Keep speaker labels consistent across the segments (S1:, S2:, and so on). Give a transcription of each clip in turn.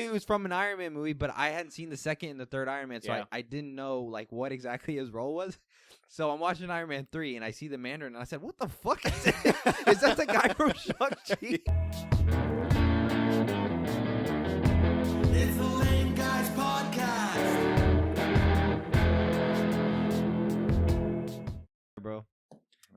S1: it was from an Iron Man movie, but I hadn't seen the second and the third Iron Man, so
S2: Yeah.
S1: I didn't know like what exactly his role was. So I'm watching Iron Man 3, and I see the Mandarin, and I said, "What the fuck is it? Is that the guy from Shang-Chi?"
S3: It's the Lame Guys Podcast.
S1: Bro.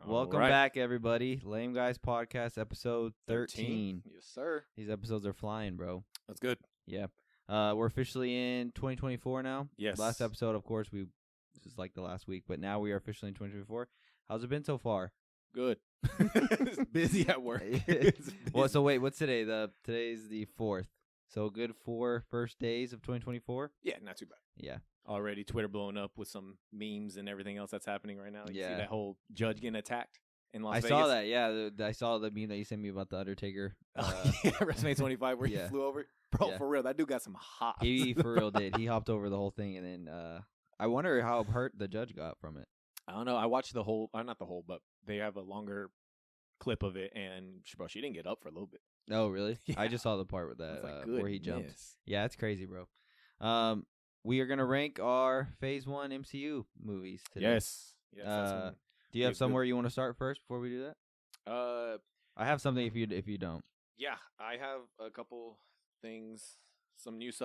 S1: Welcome back, everybody. Lame Guys Podcast, episode 13.
S2: Yes, sir.
S1: These episodes are flying, bro.
S2: That's good.
S1: Yeah. We're officially in 2024 now.
S2: Yes.
S1: Last episode, of course, this is like the last week, but now we are officially in 2024. How's it been so far?
S2: Good. Busy at work.
S1: Well, so wait, what's today? Today's the 4th. So a good 4 first days of 2024?
S2: Yeah, not too bad.
S1: Yeah.
S2: Already Twitter blowing up with some memes and everything else that's happening right now. You
S1: Yeah.
S2: see that whole judge getting attacked in Las
S1: I
S2: Vegas?
S1: saw that, yeah. I saw the meme that you sent me about the Undertaker.
S2: Yeah, WrestleMania 25 where he flew over. Bro,
S1: Yeah.
S2: for real, that dude got some hops.
S1: He for real did. He hopped over the whole thing, and then I wonder how hurt the judge got from it.
S2: I don't know. I watched the whole, not the whole, but they have a longer clip of it, and she didn't get up for a little bit.
S1: Oh, really?
S2: Yeah.
S1: I just saw the part with that
S2: I was like,
S1: where he jumped.
S2: goodness.
S1: Yeah, it's crazy, bro. We are gonna rank our Phase 1 MCU movies today.
S2: Yes. Yes.
S1: Do you have
S2: good-
S1: somewhere you want to start first before we do that?
S2: Uh,
S1: I have something if you don't.
S2: yeah, I have a couple things, some news,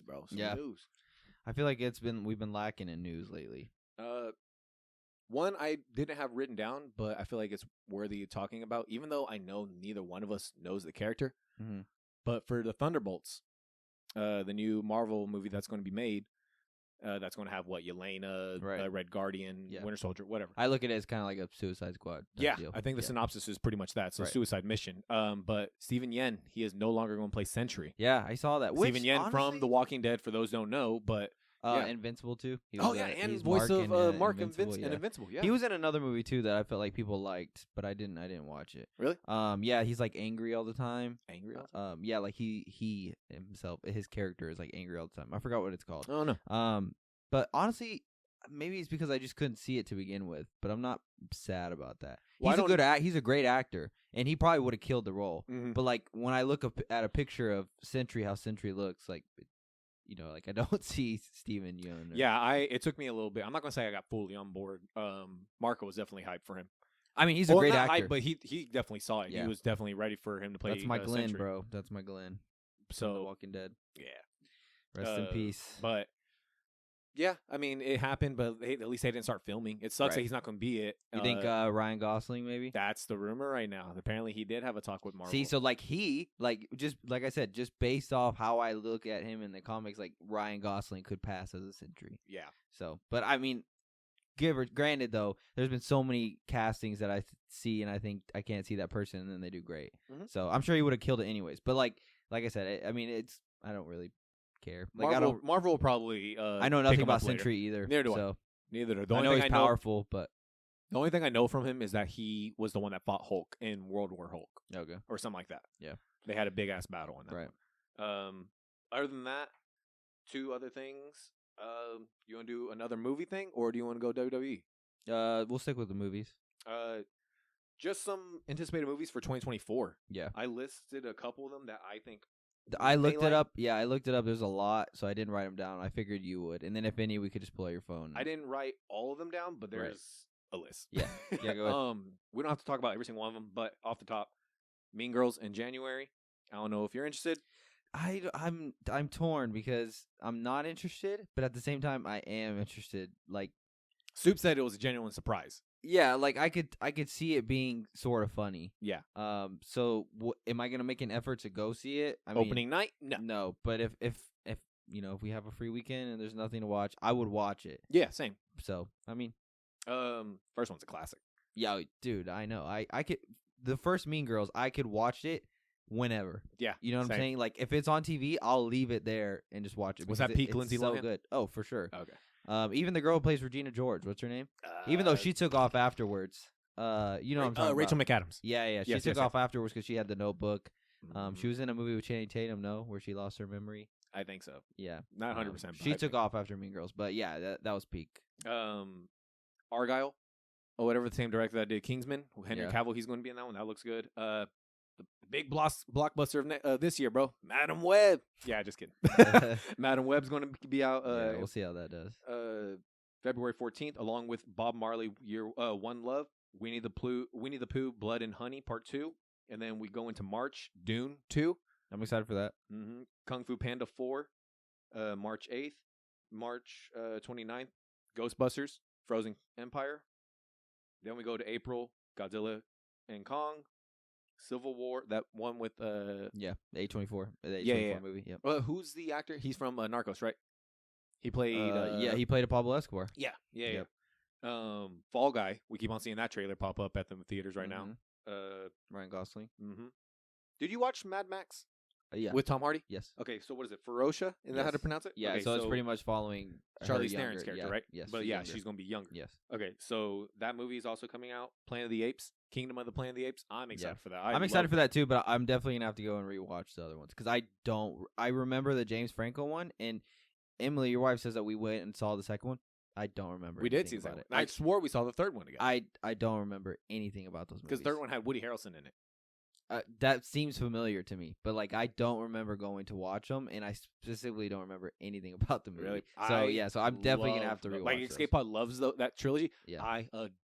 S2: bro. Some
S1: Yeah.
S2: news.
S1: I feel like we've been lacking in news lately.
S2: One I didn't have written down, but I feel like it's worthy of talking about, even though I know neither one of us knows the character.
S1: Mm-hmm.
S2: But for the Thunderbolts, the new Marvel movie that's going to be made, that's going to have Yelena,
S1: Right.
S2: Red Guardian,
S1: Yeah.
S2: Winter Soldier, whatever.
S1: I look at it as kind of like a Suicide Squad. type
S2: Yeah,
S1: deal.
S2: I think the
S1: Yeah.
S2: synopsis is pretty much that. So
S1: Right.
S2: Suicide Mission. But Steven Yeun, he is no longer going to play Sentry.
S1: Yeah, I saw that.
S2: Steven Yeun from The Walking Dead, for those who don't know, but yeah.
S1: Invincible too. He
S2: oh
S1: was,
S2: yeah, and
S1: he's
S2: voice of Mark and
S1: Invincible,
S2: Vincent,
S1: yeah.
S2: and Invincible. Yeah,
S1: He was in another movie too that I felt like people liked, but I didn't watch it.
S2: really
S1: Yeah, he's like angry all the time.
S2: angry. All the time?
S1: Yeah, like he himself, his character is like angry all the time. I forgot what it's called.
S2: Oh no.
S1: But honestly, maybe it's because I just couldn't see it to begin with. But I'm not sad about that.
S2: Well,
S1: He's a good he's a great actor, and he probably would have killed the role.
S2: Mhm.
S1: But like when I look up at a picture of Sentry, how Sentry looks, like like I don't see Steven Yeun.
S2: Yeah, it took me a little bit. I'm not gonna say I got fully on board. Marco was definitely hyped for him.
S1: I mean, he's a great
S2: not
S1: actor.
S2: hyped, but he definitely saw it.
S1: Yeah.
S2: He was definitely ready for him to play.
S1: That's my Glenn,
S2: Sentry.
S1: bro. That's my Glenn. from The
S2: So
S1: Walking Dead.
S2: yeah,
S1: Rest in peace.
S2: But yeah, I mean, it happened, but at least they didn't start filming. It sucks
S1: Right.
S2: that he's not gonna be it.
S1: You think Ryan Gosling maybe?
S2: That's the rumor right now. Apparently, he did have a talk with Marvel.
S1: See, so just like I said, just based off how I look at him in the comics, like Ryan Gosling could pass as a Sentry.
S2: yeah,
S1: So, but I mean, granted though, there's been so many castings that I see, and I think I can't see that person, and then they do great.
S2: Mhm.
S1: So I'm sure he would have killed it anyways. But like I said, I mean, I don't really care. Like
S2: Marvel will probably.
S1: I know
S2: pick
S1: nothing
S2: him
S1: about
S2: up later.
S1: Sentry either.
S2: Neither do I.
S1: so
S2: Neither do. The
S1: I
S2: only
S1: know
S2: thing
S1: he's
S2: I know,
S1: powerful, but
S2: the only thing I know from him is that he was the one that fought Hulk in World War Hulk
S1: okay,
S2: or something like that.
S1: Yeah.
S2: They had a big ass battle in that.
S1: right.
S2: One. Other than that, two other things. You want to do another movie thing, or do you want to go WWE?
S1: We'll stick with the movies.
S2: Just some anticipated movies for 2024.
S1: Yeah.
S2: I listed a couple of them that I think.
S1: I looked
S2: like-
S1: it up. Yeah, I looked it up. There's a lot, so I didn't write them down. I figured you would, and then if any, we could just pull out your phone.
S2: I didn't write all of them down, but there's a list.
S1: Yeah. Yeah, go ahead.
S2: We don't have to talk about every single one of them, but off the top, Mean Girls in January. I don't know if you're interested.
S1: I'm torn because I'm not interested, but at the same time, I am interested. Like,
S2: Soup said it was a genuine surprise.
S1: yeah, like I could see it being sort of funny.
S2: Yeah.
S1: So am I gonna make an effort to go see it? I
S2: Opening night? No.
S1: mean, no. But if if we have a free weekend and there's nothing to watch, I would watch it.
S2: Yeah, same.
S1: So I mean,
S2: First one's a classic.
S1: yeah, dude, I know. I could the first Mean Girls, I could watch it whenever.
S2: Yeah.
S1: You know what
S2: same.
S1: I'm saying? Like if it's on TV, I'll leave it there and just watch it.
S2: Was
S1: because
S2: that peak
S1: it's
S2: Lindsay
S1: so
S2: Lohan?
S1: good. Oh, for sure.
S2: Okay.
S1: Even the girl who plays Regina George, what's her name? Even though she took off afterwards. You know what I'm talking
S2: Rachel
S1: about.
S2: McAdams.
S1: Yeah. She
S2: Yes,
S1: took
S2: yes,
S1: off afterwards because she had the Notebook.
S2: Mm-hmm.
S1: She was in a movie with Channing Tatum, where she lost her memory.
S2: I think so.
S1: Yeah.
S2: Not 100%.
S1: She took off after Mean Girls, but yeah, that was peak.
S2: Argyle, or whatever, the same director that did Kingsman. Henry
S1: Yeah.
S2: Cavill, he's going to be in that one. That looks good. the big blockbuster of this year, bro. Madam Web. Yeah, just kidding. Madam Web's going to be out.
S1: Yeah, we'll see how that does.
S2: February 14th, along with Bob Marley, Year One Love, Winnie the Pooh, Blood and Honey, Part 2, and then we go into March, Dune 2.
S1: I'm excited for that.
S2: Mm-hmm. Kung Fu Panda 4, March 8th, March 29th, Ghostbusters, Frozen Empire. Then we go to April, Godzilla and Kong, Civil War, that one with
S1: The A24, the A24
S2: yeah.
S1: movie. Yep.
S2: who's the actor? He's from Narcos, right? He played
S1: he played a Pablo Escobar.
S2: yeah.
S1: Yep.
S2: Fall Guy. We keep on seeing that trailer pop up at the theaters right now.
S1: Ryan Gosling.
S2: Mm-hmm. Did you watch Mad Max
S1: Yeah.
S2: with Tom Hardy?
S1: Yes.
S2: Okay, so what is it? Ferocia? Is that how to
S1: Yes.
S2: pronounce it?
S1: Yeah.
S2: Okay,
S1: so it's pretty much following
S2: Charlize
S1: her
S2: Theron's
S1: younger-
S2: character,
S1: yeah,
S2: right?
S1: Yes.
S2: But yeah, she's going to be younger.
S1: Yes.
S2: Okay, so that movie is also coming out. Planet of the Apes, Kingdom of the Planet of the Apes. I'm excited for that.
S1: I'm excited for that too, but I'm definitely gonna have to go and rewatch the other ones because I remember the James Franco one, and Emily, your wife, says that we went and saw the second one. I don't remember.
S2: We did
S1: anything
S2: see that
S1: about
S2: one.
S1: it.
S2: I swore we saw the third one again.
S1: I don't remember anything about those movies
S2: Because the third one had Woody Harrelson in it.
S1: That seems familiar to me, but like I don't remember going to watch them, and I specifically don't remember anything about the movie.
S2: Really?
S1: So I'm definitely gonna have to rewatch.
S2: Like Escape Pod loves that trilogy.
S1: Yeah.
S2: I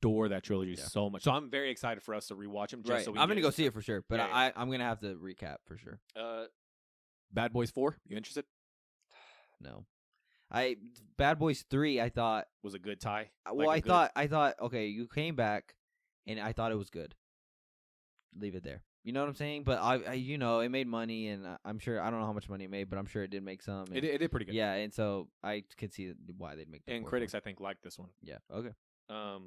S2: adore that trilogy so much. So I'm very excited for us to rewatch them. Just
S1: Right.
S2: so we
S1: I'm
S2: can
S1: gonna go see it for sure, but
S2: Yeah.
S1: I'm gonna have to recap for sure.
S2: Bad Boys 4. You interested?
S1: No, Bad Boys 3. I thought.
S2: Was a good tie.
S1: Well,
S2: Like
S1: I thought. Okay, you came back, and I thought it was good. Leave it there. You know what I'm saying? But I it made money, and I'm sure I don't know how much money it made, but I'm sure it did make some. And,
S2: It did pretty good.
S1: Yeah, and so I could see why they'd make. The
S2: And
S1: fourth
S2: critics,
S1: one.
S2: I think, liked this one.
S1: Yeah. Okay.
S2: I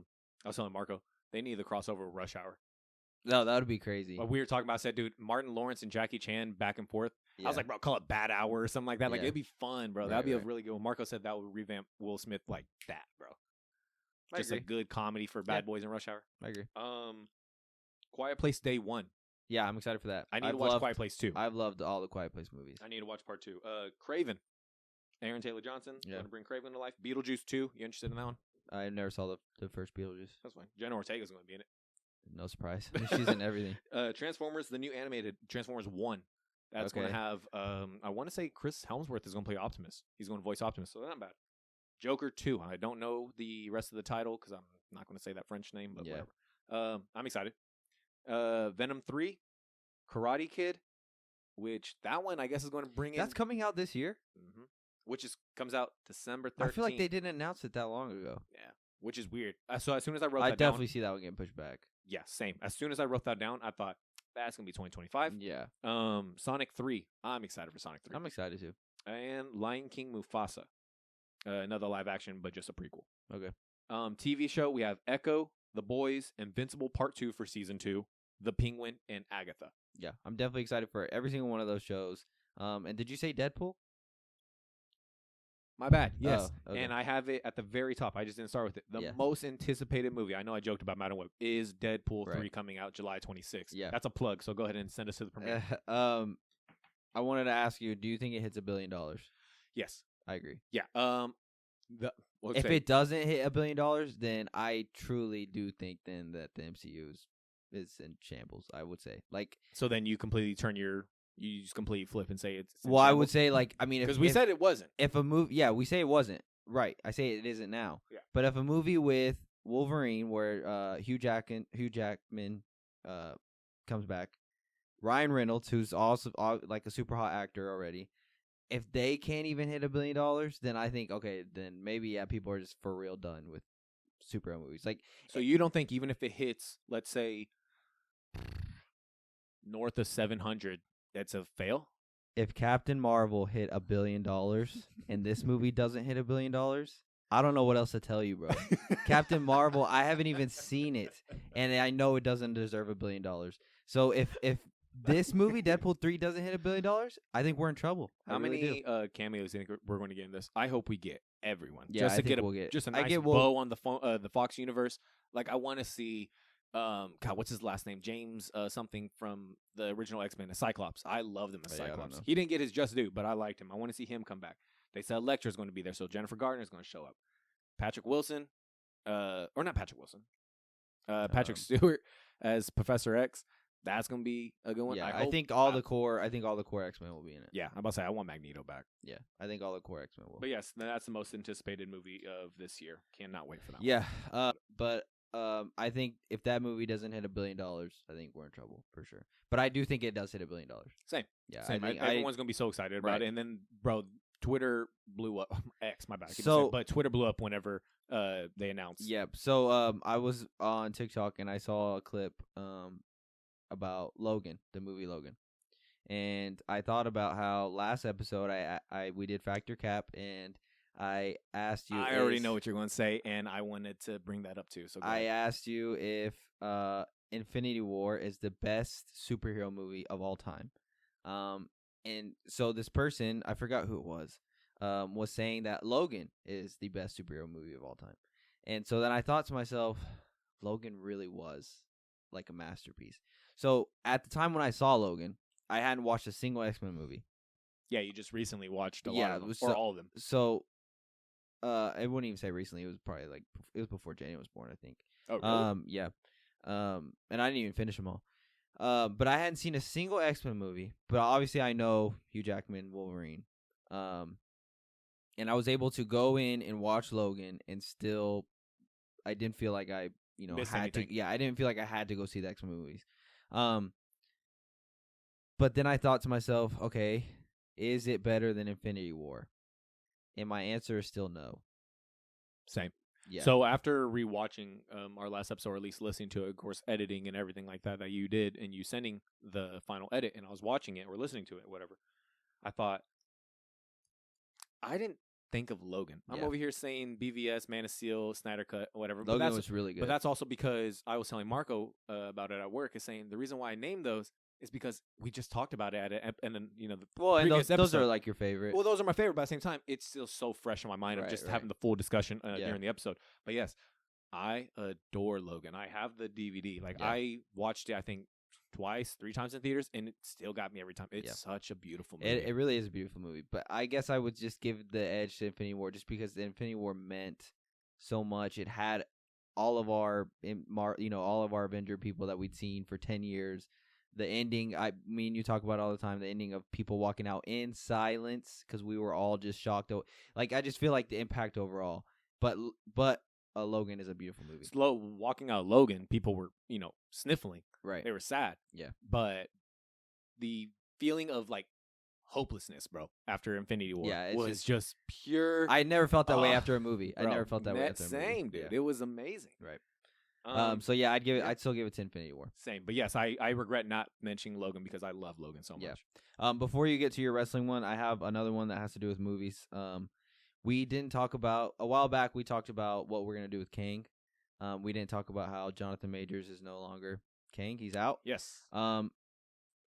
S2: was telling Marco they need the crossover with Rush Hour.
S1: No, that would be crazy.
S2: What we were talking about, I said, dude, Martin Lawrence and Jackie Chan back and forth.
S1: Yeah.
S2: I was like, bro, call it Bad Hour or something like that. Like,
S1: Yeah.
S2: it'd be fun, bro.
S1: Right,
S2: That'd be a
S1: right.
S2: really good one. Marco said that would revamp Will Smith like that, bro.
S1: I
S2: Just a
S1: agree.
S2: good comedy for Bad Boys and Rush Hour.
S1: I agree.
S2: Quiet Place Day 1.
S1: Yeah, I'm excited for that.
S2: I need to watch Quiet Place 2.
S1: I've loved all the Quiet Place movies.
S2: I need to watch part 2. Craven. Aaron Taylor Johnson.
S1: Yeah.
S2: Going to bring Craven to life. Beetlejuice 2. You interested in that one?
S1: I never saw the first Beetlejuice.
S2: That's fine. Jenna Ortega's going to be in it.
S1: No surprise. She's in everything.
S2: Transformers, the new animated Transformers 1. That's going to
S1: Okay.
S2: have, I want to say Chris Helmsworth is going to play Optimus. He's going to voice Optimus, so that's not bad. Joker 2. I don't know the rest of the title because I'm not going to say that French name, but
S1: Yeah.
S2: whatever. I'm excited. Venom 3, Karate Kid, which that one I guess is going to bring in.
S1: That's coming out this year.
S2: Mhm. Which comes out December 13th.
S1: I feel like they didn't announce it that long ago.
S2: Yeah, which is weird. So as soon as I wrote
S1: I
S2: that
S1: definitely
S2: down.
S1: see that one getting pushed back.
S2: Yeah, same. As soon as I wrote that down, I thought, that's going to be 2025.
S1: Yeah,
S2: Sonic 3. I'm excited for Sonic 3.
S1: I'm excited too.
S2: And Lion King Mufasa. Another live action, but just a prequel.
S1: Okay.
S2: TV show, we have Echo, The Boys, Invincible Part 2 for Season 2, The Penguin, and Agatha.
S1: Yeah, I'm definitely excited for every single one of those shows. And did you say Deadpool?
S2: My bad. Yes.
S1: Oh, okay.
S2: And I have it at the very top. I just didn't start with it. The
S1: Yeah.
S2: most anticipated movie, I know I joked about Madam Web, is Deadpool 3
S1: Right.
S2: coming out July 26th.
S1: Yeah.
S2: That's a plug, so go ahead and send us to the premiere.
S1: I wanted to ask you, do you think it hits $1 billion?
S2: Yes.
S1: I agree.
S2: Yeah.
S1: If it doesn't hit $1 billion, then I truly do think then that the MCU is in shambles. I would say, like,
S2: So then you completely you just completely flip and say it's
S1: well, I would say, like, I mean,
S2: because we said it wasn't.
S1: if a movie, yeah, we say it wasn't right. I say it isn't now.
S2: Yeah.
S1: But if a movie with Wolverine, where Hugh Jackman comes back, Ryan Reynolds, who's also like a super hot actor already, if they can't even hit $1 billion, then I think okay, then maybe people are just for real done with superhero movies. Like,
S2: So you don't think even if it hits, let's say, north of 700, that's a fail?
S1: if Captain Marvel hit $1 billion and this movie doesn't hit $1 billion, I don't know what else to tell you, bro. Captain Marvel, I haven't even seen it, and I know it doesn't deserve $1 billion. So if this movie, Deadpool 3, doesn't hit $1 billion, I think we're in trouble. I
S2: How
S1: really
S2: many
S1: do.
S2: cameos do you think we're going to get in this? I hope we get everyone.
S1: Yeah,
S2: just
S1: I
S2: to
S1: think
S2: get
S1: we'll get-
S2: just a
S1: I
S2: nice
S1: get
S2: bow on the Fox universe. Like I want to see, God, what's his last name? James something from the original X-Men, Cyclops. I love him as
S1: Yeah, I don't
S2: Cyclops.
S1: know.
S2: He didn't get his just due, but I liked him. I want to see him come back. They said Elektra's going to be there, so Jennifer Gardner's going to show up. Patrick Wilson, or not Patrick Wilson, Patrick Stewart as Professor X. that's gonna be a good one.
S1: Yeah,
S2: I hope,
S1: think all the core X-Men will be in it.
S2: Yeah, I'm about to say I want Magneto back.
S1: Yeah, I think all the core X-Men will.
S2: But yes, that's the most anticipated movie of this year. Cannot wait for that.
S1: Yeah, but I think if that movie doesn't hit $1 billion, I think we're in trouble for sure. But I do think it does hit $1 billion.
S2: Same.
S1: Yeah,
S2: Same.
S1: I think
S2: Everyone's gonna be so excited about
S1: Right.
S2: it, and then bro, Twitter blew up. X, my bad. I keep
S1: So-
S2: saying, but Twitter blew up whenever they announced.
S1: Yep. So I was on TikTok and I saw a clip about Logan, the movie Logan, and I thought about how last episode we did Factor Cap and I asked you.
S2: I already know what you're going to say, and I wanted to bring that up too. So go
S1: I
S2: ahead.
S1: asked you if Infinity War is the best superhero movie of all time. And so this person, I forgot who it was saying that Logan is the best superhero movie of all time. And so then I thought to myself, Logan really was like a masterpiece. So at the time when I saw Logan, I hadn't watched a single X-Men movie.
S2: Yeah, you just recently watched a lot
S1: Yeah,
S2: of them,
S1: so-
S2: or all of them.
S1: So I wouldn't even say recently. It was probably it was before Jenny was born, I think.
S2: Oh, really?
S1: Yeah. And I didn't even finish them all. But I hadn't seen a single X-Men movie. But obviously I know Hugh Jackman, Wolverine. And I was able to go in and watch Logan, and still, I didn't feel like I,
S2: Missed
S1: had
S2: anything.
S1: to. Yeah, I didn't feel like I had to go see the X-Men movies. But then I thought to myself, okay, is it better than Infinity War? And my answer is still no.
S2: Same.
S1: Yeah.
S2: So after rewatching our last episode, or at least listening to it, of course, editing and everything like that you did, and you sending the final edit, and I was watching it or listening to it, whatever, I thought, I didn't think of Logan. I'm
S1: Yeah.
S2: over here saying BVS, Man of Steel, Snyder Cut, whatever. but
S1: Logan
S2: that's,
S1: was really good.
S2: but that's also because I was telling Marco about it at work, is saying the reason why I named those is because we just talked about it and then the
S1: well, and
S2: previous
S1: those are
S2: episode.
S1: like your favorite.
S2: Well, those are my favorite, but at the same time, it's still so fresh in my mind of
S1: Right,
S2: just
S1: right.
S2: having the full discussion
S1: Yeah.
S2: during the episode. But yes, I adore Logan. I have the DVD. Like,
S1: Yeah.
S2: I watched it, I think, twice, 3 times in theaters, and it still got me every time. It's
S1: Yeah.
S2: such a beautiful movie.
S1: It really is a beautiful movie. But I guess I would just give the edge to Infinity War just because the Infinity War meant so much. It had all of our all of our Avenger people that we'd seen for 10 years. The ending, me and you talk about all the time, the ending of people walking out in silence because we were all just shocked. Like, I just feel like the impact overall. But Logan is a beautiful movie.
S2: Slow walking out of Logan, people were, sniffling.
S1: Right.
S2: They were sad.
S1: Yeah.
S2: But the feeling of, like, hopelessness, bro, after Infinity War
S1: Yeah, it's
S2: was just pure.
S1: I never felt that way
S2: Ugh,
S1: after a movie. I
S2: bro,
S1: never felt that way after a movie.
S2: Same, dude.
S1: Yeah.
S2: It was amazing.
S1: Right.
S2: Um,
S1: So yeah,
S2: yeah.
S1: I'd still give it to Infinity War.
S2: Same. But yes, I regret not mentioning Logan because I love Logan so much.
S1: Yeah. Before you get to your wrestling one, I have another one that has to do with movies. We didn't talk about a while back. We talked about what we're gonna do with Kang. We didn't talk about how Jonathan Majors is no longer Kang. He's out.
S2: Yes.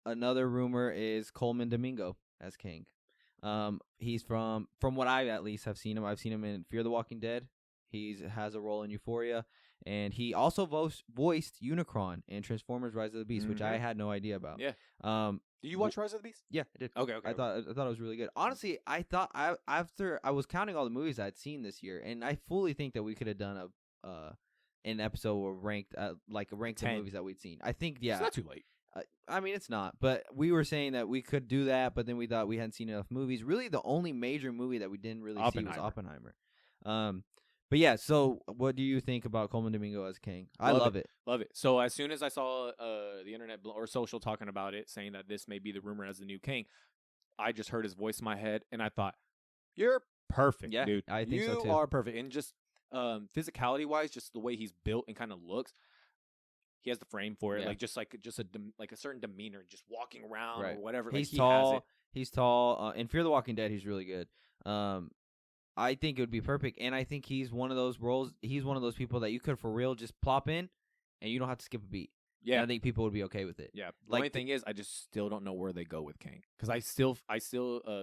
S1: Another rumor is Coleman Domingo as Kang. He's from what I at least have seen him. I've seen him in Fear the Walking Dead. He has a role in Euphoria, and he also voiced Unicron in Transformers: Rise of the Beast, which I had no idea about.
S2: Yeah. Do you watch Rise of the Beast?
S1: Yeah, I did.
S2: Okay.
S1: I thought it was really good. Honestly, I thought after I was counting all the movies I'd seen this year, and I fully think that we could have done an episode where ranked the
S2: 10.
S1: movies that we'd seen. I think
S2: It's not too late.
S1: I mean, it's not, but we were saying that we could do that, but then we thought we hadn't seen enough movies. Really, the only major movie that we didn't really see was Oppenheimer. But yeah, so what do you think about Coleman Domingo as Kang? I love it.
S2: Love it. So as soon as I saw the internet or social talking about it, saying that this may be the rumor as the new Kang, I just heard his voice in my head, and I thought, "You're perfect,
S1: Yeah,
S2: dude.
S1: I think so,
S2: you
S1: too.
S2: are perfect." And just physicality wise, just the way he's built and kind of looks, he has the frame for it.
S1: Yeah.
S2: Like a certain demeanor, just walking around
S1: Right.
S2: or whatever.
S1: He's
S2: like, he
S1: tall.
S2: Has it.
S1: He's tall. In Fear the Walking Dead, he's really good. I think it would be perfect, and I think he's one of those roles. He's one of those people that you could for real just plop in, and you don't have to skip a beat.
S2: Yeah.
S1: And I think people would be okay with it.
S2: Yeah. The
S1: Like
S2: only thing is, I just still don't know where they go with Kang, because I still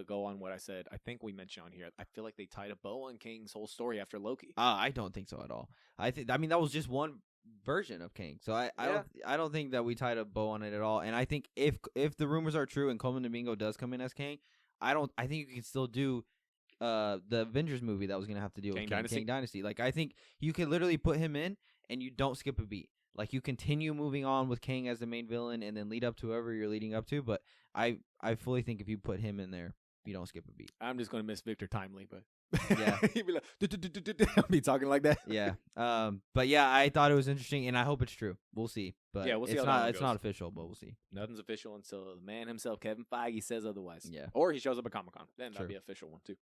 S2: go on what I said. I think we mentioned on here. I feel like they tied a bow on Kang's whole story after Loki.
S1: I don't think so at all. I mean that was just one version of Kang. So I don't think that we tied a bow on it at all. And I think if the rumors are true and Coleman Domingo does come in as Kang, I think you can still do the Avengers movie that was gonna have to deal with Kang Dynasty. Like, I think you could literally put him in and you don't skip a beat. Like you continue moving on with King as the main villain, and then lead up to whoever you're leading up to. But I fully think if you put him in there, you don't skip a beat.
S2: I'm just gonna miss Victor Timely, but
S1: Yeah.
S2: he'd be like, I'll be talking like that.
S1: Yeah. But yeah, I thought it was interesting, and I hope it's true. We'll see. But
S2: Yeah, we'll see
S1: it's
S2: how that
S1: not.
S2: one
S1: It's
S2: goes.
S1: not official, but we'll see.
S2: Nothing's official until the man himself, Kevin Feige, says otherwise.
S1: Yeah.
S2: Or he shows up at Comic-Con. Then
S1: Sure.
S2: that'd be an official one too.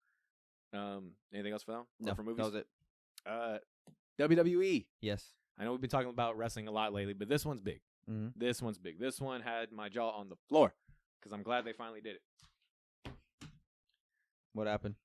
S2: Anything else for that one? Or
S1: No,
S2: for movies?
S1: that was it.
S2: WWE.
S1: Yes.
S2: I know we've been talking about wrestling a lot lately, but this one's big.
S1: Mm-hmm.
S2: This one's big. This one had my jaw on the floor because I'm glad they finally did it.
S1: What happened?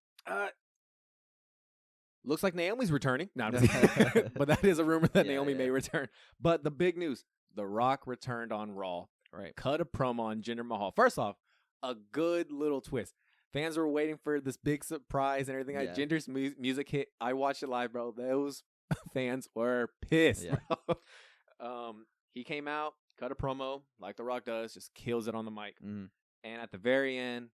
S2: Looks like Naomi's returning. No, I'm just kidding. But that is a rumor that
S1: Yeah,
S2: Naomi
S1: yeah.
S2: may return. But the big news, The Rock returned on Raw.
S1: Right.
S2: Cut a promo on Jinder Mahal. First off, a good little twist. Fans were waiting for this big surprise and everything.
S1: Yeah.
S2: Jinder's music hit. I watched it live, bro. Those fans were pissed.
S1: Yeah.
S2: Bro. He came out, cut a promo like The Rock does, just kills it on the mic.
S1: Mm-hmm.
S2: And at the very end,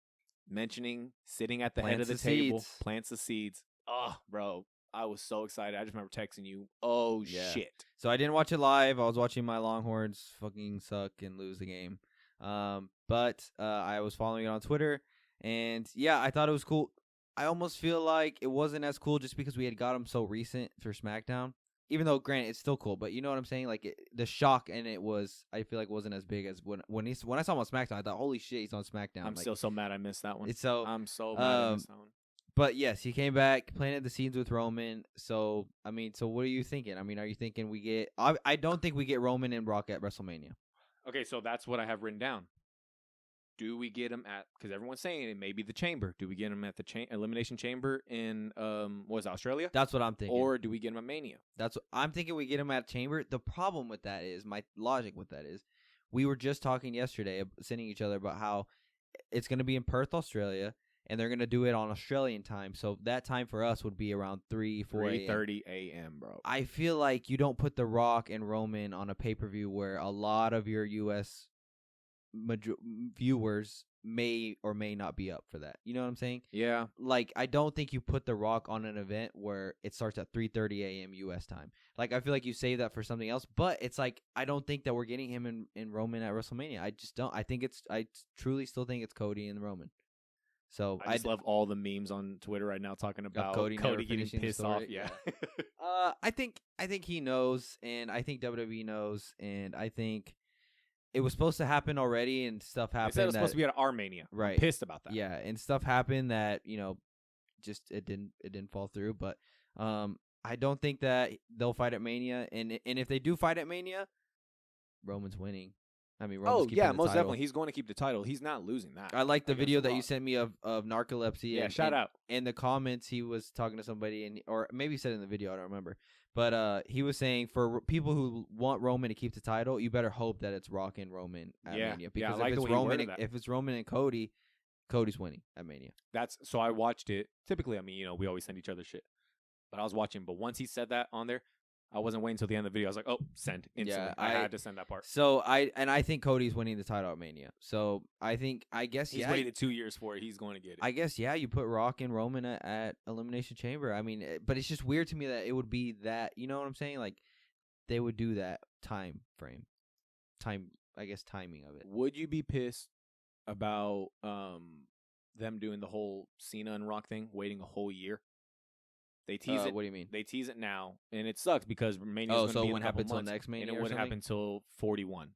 S2: mentioning sitting at the head of
S1: Plants
S2: the
S1: the
S2: table,
S1: seeds.
S2: plants the seeds. Oh, bro. I was so excited. I just remember texting you. Oh,
S1: Yeah.
S2: shit.
S1: So I didn't watch it live. I was watching my Longhorns fucking suck and lose the game. But I was following it on Twitter, and yeah, I thought it was cool. I almost feel like it wasn't as cool just because we had got him so recent for SmackDown. Even though, granted, it's still cool, but you know what I'm saying? Like the shock in it was, I feel like, wasn't as big as when I saw him on SmackDown. I thought, holy shit, he's on SmackDown.
S2: I'm
S1: like,
S2: still so mad I missed that one.
S1: It's so.
S2: I'm so mad I missed that one.
S1: But yes, he came back, planted the seeds with Roman. So I mean, so what are you thinking? I mean, are you thinking we get? I don't think we get Roman and Brock at WrestleMania.
S2: Okay, so that's what I have written down. Do we get him at? Because everyone's saying it may be the Chamber. Do we get him at the Elimination Chamber in what was it, Australia?
S1: That's what I'm thinking.
S2: Or do we get him at Mania?
S1: That's what I'm thinking. We get him at Chamber. The problem with that is, my logic with that is, we were just talking yesterday, sending each other about how it's going to be in Perth, Australia, and they're going to do it on Australian time. So that time for us would be around 3, 4 a.m.
S2: 3:30 a.m., bro.
S1: I feel like you don't put The Rock and Roman on a pay-per-view where a lot of your U.S. viewers may or may not be up for that. You know what I'm saying?
S2: Yeah.
S1: Like, I don't think you put The Rock on an event where it starts at 3:30 a.m. U.S. time. Like, I feel like you save that for something else. But it's like, I don't think that we're getting him in Roman at WrestleMania. I just don't. I truly still think it's Cody and Roman. So
S2: I just love all the memes on Twitter right now talking about
S1: Cody
S2: Cody,
S1: never
S2: getting
S1: finishing the
S2: pissed
S1: story.
S2: off. Yeah.
S1: I think he knows, and I think WWE knows, and I think it was supposed to happen already, and stuff
S2: They
S1: happened.
S2: said it was supposed to be at Armania. I'm
S1: Right.
S2: pissed about that.
S1: Yeah, and stuff happened that, just it didn't fall through. But I don't think that they'll fight at Mania, and if they do fight at Mania, Roman's winning. I mean, Roman's keeping the
S2: most
S1: title.
S2: definitely. He's going to keep the title. He's not losing that.
S1: I like the
S2: against
S1: video
S2: The
S1: that you
S2: Rock.
S1: sent me of narcolepsy.
S2: Yeah,
S1: and,
S2: shout out.
S1: In the comments, he was talking to somebody, or maybe he said it in the video, I don't remember. But he was saying, for people who want Roman to keep the title, you better hope that it's Rock and Roman at
S2: Yeah.
S1: Mania.
S2: Yeah, I
S1: Because
S2: like
S1: if
S2: the
S1: it's
S2: way you
S1: Roman,
S2: worded that.
S1: if it's Roman and Cody, Cody's winning at Mania.
S2: That's so I watched it. Typically, I mean, we always send each other shit. But I was watching. But once he said that on there, I wasn't waiting until the end of the video. I was like, oh, send instantly.
S1: Yeah,
S2: I had to send that part.
S1: So I think Cody's winning the title at Mania. So I guess
S2: He's waited 2 years for it. He's going to get it.
S1: I guess, yeah, you put Rock and Roman at Elimination Chamber. I mean, but it's just weird to me that it would be that, you know what I'm saying? Like, they would do that timing of it.
S2: Would you be pissed about them doing the whole Cena and Rock thing, waiting a whole year? They tease it.
S1: What do you mean?
S2: They tease it now, and it sucks because Mania.
S1: Oh,
S2: is
S1: so
S2: going to be
S1: it wouldn't happen
S2: until
S1: till next Mania
S2: and it
S1: or
S2: wouldn't
S1: something?
S2: happen until 41.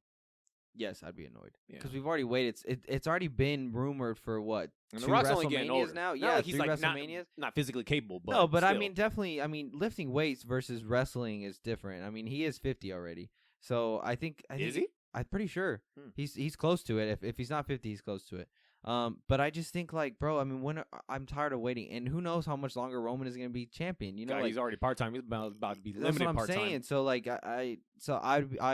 S1: Yes, I'd be annoyed.
S2: Yeah.
S1: Because we've already waited. It's already been rumored for what?
S2: And
S1: 2
S2: The Rock's only getting
S1: WrestleManias
S2: older
S1: now?
S2: Not
S1: Yeah,
S2: like he's
S1: 3
S2: like
S1: WrestleManias.
S2: not physically capable, but
S1: No, but I
S2: still.
S1: mean, definitely. I mean, lifting weights versus wrestling is different. I mean, he is 50 already, so I think
S2: Is he?
S1: I'm pretty sure
S2: Hmm.
S1: he's close to it. If he's not 50, he's close to it. But I just think, like, bro, I mean, I'm tired of waiting, and who knows how much longer Roman is going to be champion? You know,
S2: God,
S1: like,
S2: he's already part time. He's about to be
S1: that's
S2: limited
S1: what I'm
S2: part time.
S1: saying. So like, I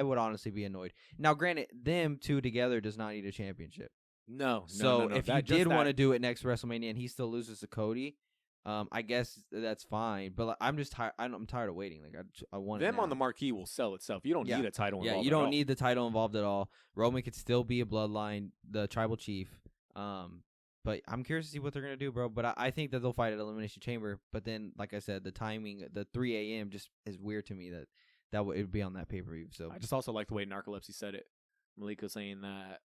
S1: would honestly be annoyed. Now, granted, them two together does not need a championship.
S2: No.
S1: So if you
S2: That- just
S1: did want to
S2: that-
S1: do it next WrestleMania and he still loses to Cody, I guess that's fine. But like, I'm just tired. I'm tired of waiting. Like, I want
S2: them
S1: it now.
S2: on the marquee will sell itself. You don't
S1: Yeah.
S2: need a title.
S1: Yeah,
S2: involved
S1: you
S2: at
S1: don't
S2: all.
S1: need the title involved at all. Roman could still be a bloodline, the tribal chief. But I'm curious to see what they're gonna do, bro. But I think that they'll fight at Elimination Chamber. But then, like I said, the timing, the 3 a.m. just is weird to me. it would be on that pay-per-view. So
S2: I just also like the way Narcolepsy said it. Malik was saying that,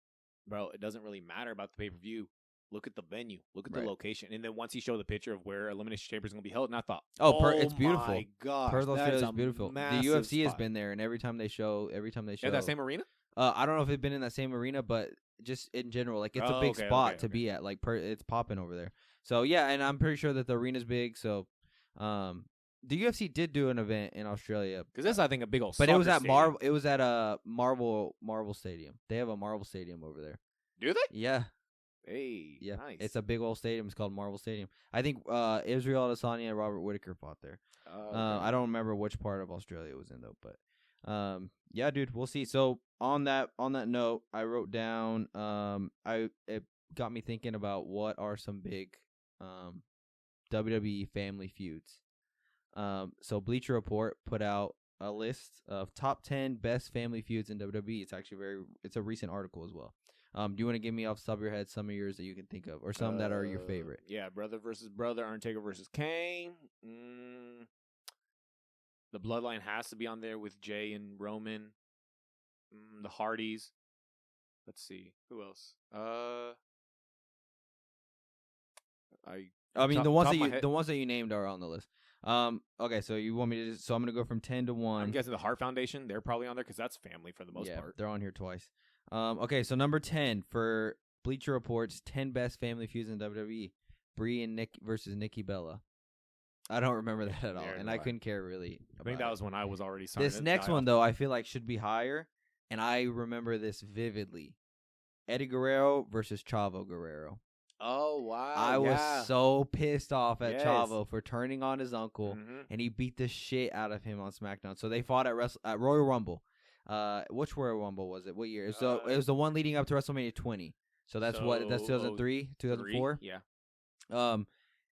S2: bro, it doesn't really matter about the pay-per-view. Look at the venue. Look at the
S1: Right.
S2: location. And then once he showed the picture of where Elimination Chamber is going to be held, and I thought,
S1: it's beautiful.
S2: my gosh,
S1: Perth,
S2: that
S1: Australia
S2: is
S1: is
S2: a
S1: beautiful. The
S2: massive
S1: UFC has
S2: spot.
S1: been there, and every time they show,
S2: Yeah, that same arena?
S1: I don't know if it's been in that same arena, but just in general, like it's a
S2: Oh,
S1: big
S2: okay,
S1: spot
S2: okay,
S1: to
S2: okay.
S1: be at. Like it's popping over there. So yeah, and I'm pretty sure that the arena's big. So, the UFC did do an event in Australia,
S2: Because this, I think, a big old
S1: but it was
S2: soccer
S1: at
S2: stadium.
S1: Marvel. It was at a Marvel Stadium. They have a Marvel Stadium over there.
S2: Do they?
S1: Yeah,
S2: Hey,
S1: yeah.
S2: nice.
S1: It's a big old stadium. It's called Marvel Stadium. I think Israel Adesanya and Robert Whitaker fought there.
S2: Oh, okay.
S1: I don't remember which part of Australia it was in though, but yeah, dude, we'll see. So on that note, I wrote down it got me thinking about what are some big WWE family feuds. So Bleacher Report put out a list of top 10 best family feuds in WWE. It's actually it's a recent article as well. Do you want to give me off the top of your head some of yours that you can think of, or some that are your favorite?
S2: Yeah, brother versus brother, Undertaker versus Kane. The Bloodline has to be on there with Jay and Roman. The Hardys. Let's see. Who else?
S1: I mean,
S2: top-
S1: the ones
S2: top
S1: that
S2: of my
S1: you
S2: head-
S1: the ones that you named are on the list. Okay, so you want me to? So I'm gonna go from 10 to 1.
S2: I'm guessing the Hart Foundation. They're probably on there because that's family for the most part.
S1: They're on here twice. Okay, so number 10 for Bleacher Report's 10 best family feuds in WWE: Brie and Nick versus Nikki Bella. I don't remember that at all,
S2: Neither
S1: and
S2: do
S1: I
S2: I.
S1: couldn't care really.
S2: I think
S1: about
S2: that
S1: it.
S2: was when I was already starting.
S1: This next one though. I feel like should be higher, and I remember this vividly: Eddie Guerrero versus Chavo Guerrero.
S2: Oh wow!
S1: I was so pissed off at
S2: Yes.
S1: Chavo for turning on his uncle,
S2: Mhm.
S1: and he beat the shit out of him on SmackDown. So they fought at Royal Rumble. Which Royal Rumble was it? What year? It was the one leading up to WrestleMania 20. So that's 2003, 2004.
S2: Yeah.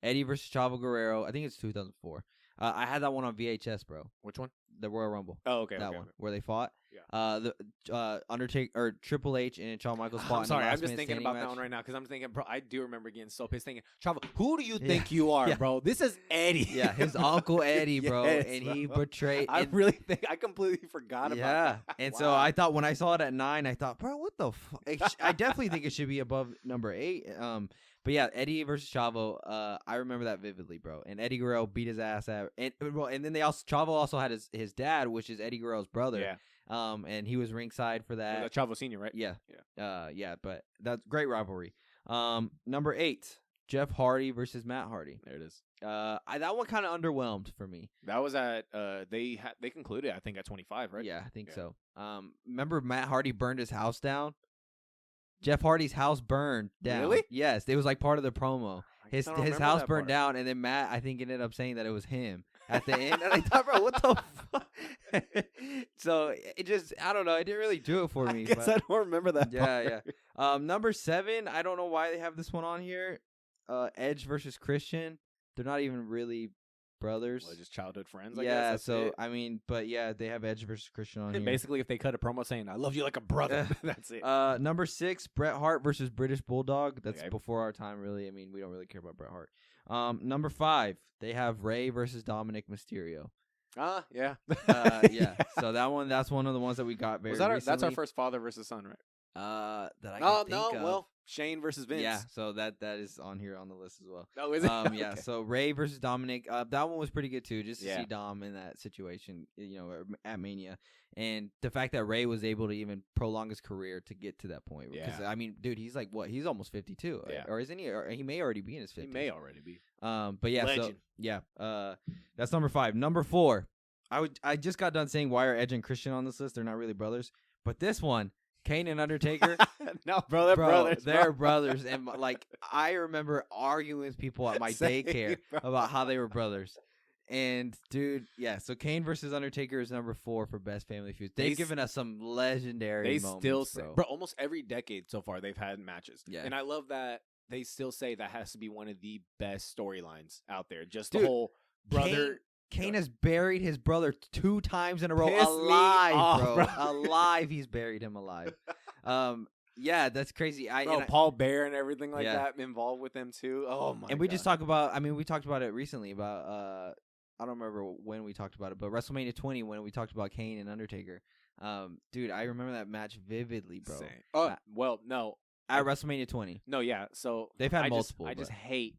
S1: Eddie versus Chavo Guerrero. I think it's 2004. I had that one on VHS, bro.
S2: Which one?
S1: The Royal Rumble.
S2: Oh, okay.
S1: That
S2: okay,
S1: one
S2: okay.
S1: where they fought.
S2: Yeah.
S1: The Undertaker or Triple H and Shawn Michaels fought.
S2: I'm sorry,
S1: in the
S2: I'm
S1: last
S2: just
S1: man
S2: thinking
S1: standing
S2: about that
S1: match.
S2: one right now because I'm thinking, bro, I do remember getting so pissed thinking, Chavo, who do you think
S1: Yeah.
S2: you are,
S1: Yeah.
S2: bro? This is Eddie.
S1: Yeah, his uncle Eddie, bro,
S2: Yes,
S1: and he
S2: bro.
S1: betrayed.
S2: I
S1: and-
S2: really think I completely forgot about
S1: Yeah,
S2: that.
S1: and so
S2: Wow.
S1: I thought when I saw it at 9, I thought, bro, what the fuck? I definitely think it should be above number 8. But yeah, Eddie versus Chavo. I remember that vividly, bro. And Eddie Guerrero beat his ass at, and then Chavo also had his dad, which is Eddie Guerrero's brother.
S2: Yeah.
S1: And he was ringside for that.
S2: Chavo Senior, right?
S1: Yeah.
S2: Yeah.
S1: Yeah, but that's great rivalry. Number 8, Jeff Hardy versus Matt Hardy.
S2: There it is.
S1: That one kind of underwhelmed for me.
S2: That was at they concluded I think at 25, right?
S1: Yeah, I think
S2: Yeah.
S1: so. Remember Matt Hardy burned his house down? Jeff Hardy's house burned down.
S2: Really?
S1: Yes, it was like part of the promo.
S2: I
S1: His
S2: don't remember
S1: house
S2: that
S1: burned
S2: part.
S1: down, and then Matt, I think, ended up saying that it was him at the end. And I thought, bro, what the fuck? So it just, I don't know. It didn't really do it for me.
S2: I guess
S1: but-
S2: I don't remember that.
S1: yeah,
S2: part.
S1: yeah. Number 7, I don't know why they have this one on here. Edge versus Christian. They're not even really brothers.
S2: Well, just childhood friends. I
S1: yeah,
S2: guess. That's
S1: so
S2: it.
S1: I mean, but yeah, they have Edge versus Christian on here.
S2: Basically, if they cut a promo saying "I love you like a brother," that's it.
S1: Number 6, Bret Hart versus British Bulldog. That's
S2: Okay.
S1: before our time, really. I mean, we don't really care about Bret Hart. Number 5, they have Ray versus Dominic Mysterio.
S2: Yeah.
S1: Yeah. So that's one of the ones that we got very
S2: Was that that's our
S1: recently.
S2: first father versus son, right?
S1: That I
S2: No,
S1: can
S2: no.
S1: think of.
S2: Well, Shane versus Vince.
S1: Yeah, so that is on here on the list as well.
S2: Oh, is it?
S1: Yeah,
S2: Okay.
S1: so Ray versus Dominic, that one was pretty good too, just to
S2: Yeah.
S1: see Dom in that situation, at Mania, and the fact that Ray was able to even prolong his career to get to that point. Because
S2: Yeah.
S1: I mean, dude, he's like what? He's almost 52,
S2: Yeah.
S1: or isn't he? Or he may already be in his 50s.
S2: He may already be.
S1: But yeah,
S2: Legend.
S1: that's number 5. Number 4, I just got done saying why are Edge and Christian on this list? They're not really brothers, but this one, Kane and Undertaker.
S2: No, bro, they're brothers.
S1: They're brothers, and like I remember arguing with people at my
S2: Same,
S1: daycare
S2: bro.
S1: about how they were brothers. And dude, yeah. So Kane versus Undertaker is number 4 for best family feuds. They've
S2: They
S1: given us some legendary.
S2: They
S1: moments,
S2: still say,
S1: bro.
S2: bro, almost every decade so far they've had matches.
S1: Yeah.
S2: And I love that they still say that has to be one of the best storylines out there. Just
S1: Dude,
S2: the whole brother.
S1: Kane has buried his brother 2 times in a row
S2: Piss me
S1: alive,
S2: off,
S1: bro.
S2: bro.
S1: Alive, he's buried him alive. Yeah, that's crazy.
S2: Paul Bear and everything like
S1: Yeah.
S2: that involved with them too. Oh my!
S1: And we
S2: God.
S1: just talk about. I mean, we talked about it recently about I don't remember when we talked about it, but WrestleMania 20 when we talked about Kane and Undertaker. Dude, I remember that match vividly, bro.
S2: Same. Oh, well, no.
S1: At WrestleMania 20.
S2: No, yeah. So
S1: They've had
S2: I
S1: multiple.
S2: I hate,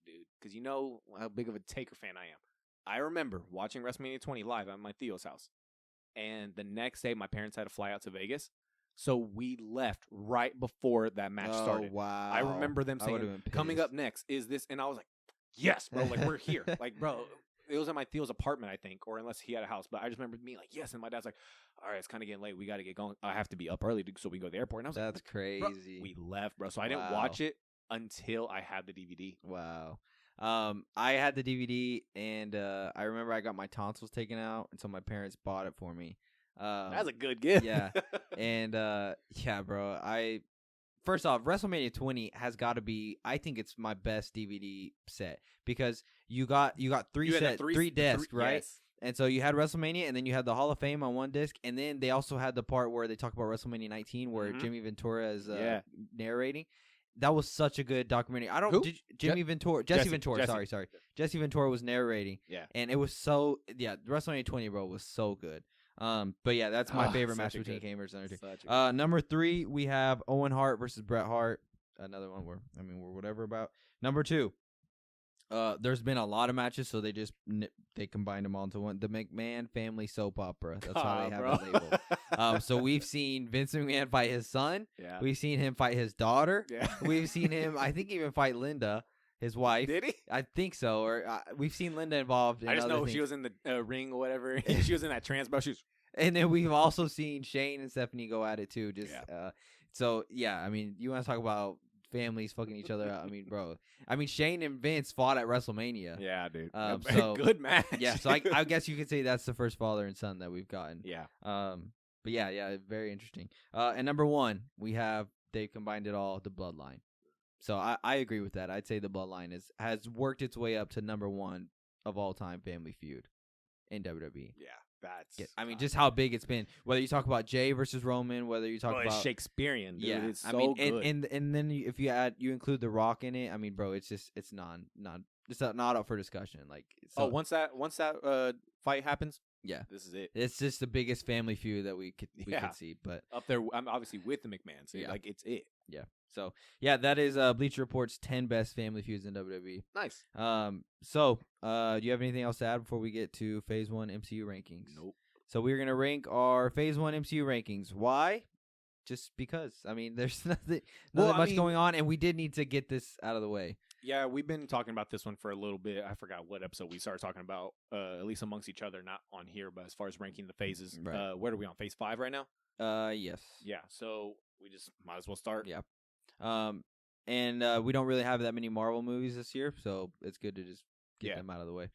S2: dude, because you know how big of a Taker fan I am. I remember watching WrestleMania 20 live at my Theo's house, and the next day my parents had to fly out to Vegas, so we left right before that match started.
S1: Wow.
S2: I remember them saying, "Coming up next is this," and I was like, "Yes, bro! Like we're here, like bro." It was at my Theo's apartment, I think, or unless he had a house. But I just remember me like, yes. And my dad's like, all right, it's kind of getting late. We got to get going. I have to be up early so we can go to the airport. And I was
S1: That's
S2: like,
S1: crazy.
S2: bro, we left, bro. So I didn't watch it until I had the DVD.
S1: Wow. I had the DVD, and I remember I got my tonsils taken out, and so my parents bought it for me.
S2: That's a good gift.
S1: Yeah. And, yeah, bro. First off, WrestleMania 20 has got to be. I think it's my best DVD set because you got three discs, right?
S2: Yes.
S1: And so you had WrestleMania, and then you had the Hall of Fame on one disc, and then they also had the part where they talk about WrestleMania 19, where Jimmy Ventura is narrating. That was such a good documentary. Jesse Ventura. Sorry. Jesse Ventura was narrating.
S2: Yeah.
S1: And it was WrestleMania 20, bro, was so good. But yeah, that's my favorite match between Kane versus Undertaker. Number 3, we have Owen Hart versus Bret Hart. Another one we're whatever about. Number 2, there's been a lot of matches, so they combined them all into one. The McMahon family soap opera. That's how they have it labeled. So we've seen Vince McMahon fight his son.
S2: Yeah.
S1: We've seen him fight his daughter.
S2: Yeah.
S1: We've seen him, I think, even fight Linda, his wife.
S2: Did he?
S1: I think so. Or we've seen Linda involved.
S2: I just know she was in the ring or whatever. She was in that trance, bro. She was.
S1: And then we've also seen Shane and Stephanie go at it too. So yeah, I mean, you want to talk about families fucking each other out? I mean, bro. I mean, Shane and Vince fought at WrestleMania.
S2: Yeah, dude.
S1: So
S2: good match.
S1: Yeah, so I guess you could say that's the first father and son that we've gotten.
S2: Yeah.
S1: But yeah, very interesting. And number 1, they combined it all, the Bloodline. So I agree with that. I'd say the Bloodline has worked its way up to number 1 of all time family feud in WWE.
S2: Yeah.
S1: Just how big it's been. Whether you talk about Jay versus Roman, whether you talk about
S2: Shakespearean, dude.
S1: Yeah,
S2: It's so good.
S1: And then if you include The Rock in it, I mean, bro, it's not up for discussion. Like,
S2: once that fight happens,
S1: yeah,
S2: this is it.
S1: It's just the biggest family feud that we could see. But
S2: up there, I'm obviously with the McMahons. Yeah, like it's it.
S1: Yeah. So yeah, that is Bleacher Report's 10 best family feuds in WWE.
S2: Nice.
S1: So do you have anything else to add before we get to Phase 1 MCU rankings?
S2: Nope.
S1: So we're gonna rank our Phase 1 MCU rankings. Why? Just because. I mean, there's nothing much going on, and we did need to get this out of the way.
S2: Yeah, we've been talking about this one for a little bit. I forgot what episode we started talking about, at least amongst each other, not on here, but as far as ranking the phases.
S1: Right.
S2: Where are we on? Phase 5 right now?
S1: Yes.
S2: Yeah, so we just might as well start.
S1: Yeah. And we don't really have that many Marvel movies this year, so it's good to just get them out of the way.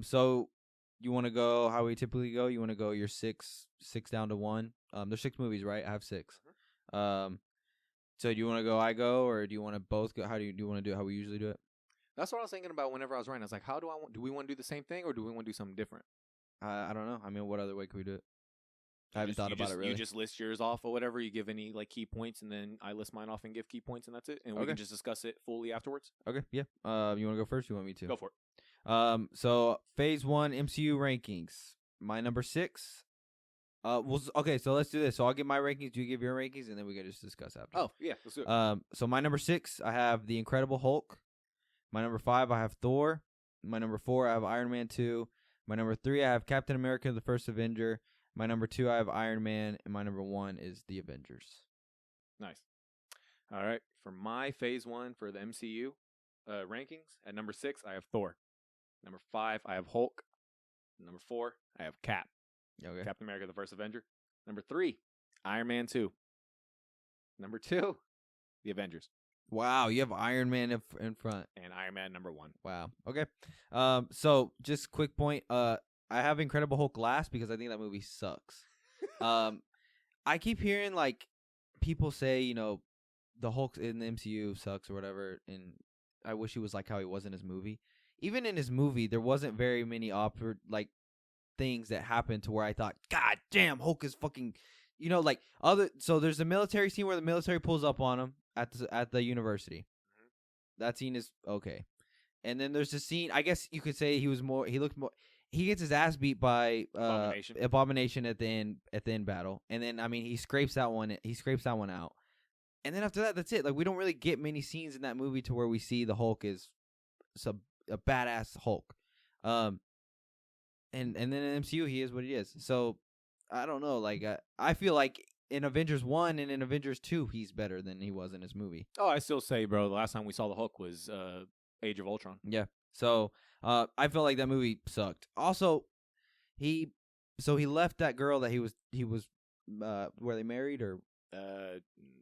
S1: So you want to go how we typically go? You want to go your six down to 1? There's 6 movies, right? I have 6. So do you want to go? I go, or do you want to both go? How do you want to do it? How we usually do it?
S2: That's what I was thinking about whenever I was writing. I was like, do we want to do the same thing, or do we want to do something different?
S1: I don't know. I mean, what other way could we do it? I haven't thought about it really.
S2: You just list yours off or whatever. You give any like key points, and then I list mine off and give key points, and that's it. And we can just discuss it fully afterwards.
S1: Okay, yeah. You want to go first? Or you want me to?
S2: Go for it.
S1: So Phase 1 MCU rankings. My number 6. Okay, so let's do this. So I'll give my rankings. You give your rankings, and then we can just discuss after.
S2: Oh yeah, let's do it.
S1: So my number 6, I have the Incredible Hulk. My number 5, I have Thor. My number 4, I have Iron Man 2. My number 3, I have Captain America: The First Avenger. My number 2, I have Iron Man, and my number 1 is The Avengers.
S2: Nice. All right, for my Phase 1 for the MCU rankings, at number 6, I have Thor. Number 5, I have Hulk. Number 4, I have Cap.
S1: Okay.
S2: Captain America: The First Avenger. Number 3, Iron Man 2. Number 2, The Avengers.
S1: Wow, you have Iron Man in front.
S2: And Iron Man number 1.
S1: Wow. Okay. So just quick point. I have Incredible Hulk last because I think that movie sucks. I keep hearing like people say, you know, the Hulk in the MCU sucks or whatever, and I wish he was like how he was in his movie. Even in his movie, there wasn't very many things that happened to where I thought, God damn, Hulk is fucking, you know, like other. So there's a military scene where the military pulls up on him at the university. Mm-hmm. That scene is okay. And then there's the scene. I guess you could say he looked more. He gets his ass beat by Abomination at the end battle, and then I mean he scrapes that one. He scrapes that one out, and then after that, that's it. Like we don't really get many scenes in that movie to where we see the Hulk is a badass Hulk. And then in MCU he is what he is. So I don't know. Like I feel like in Avengers 1 and in Avengers 2 he's better than he was in his movie.
S2: Oh, I still say, bro, the last time we saw the Hulk was Age of Ultron.
S1: Yeah. So I felt like that movie sucked. Also, he left that girl that he was were they married or
S2: I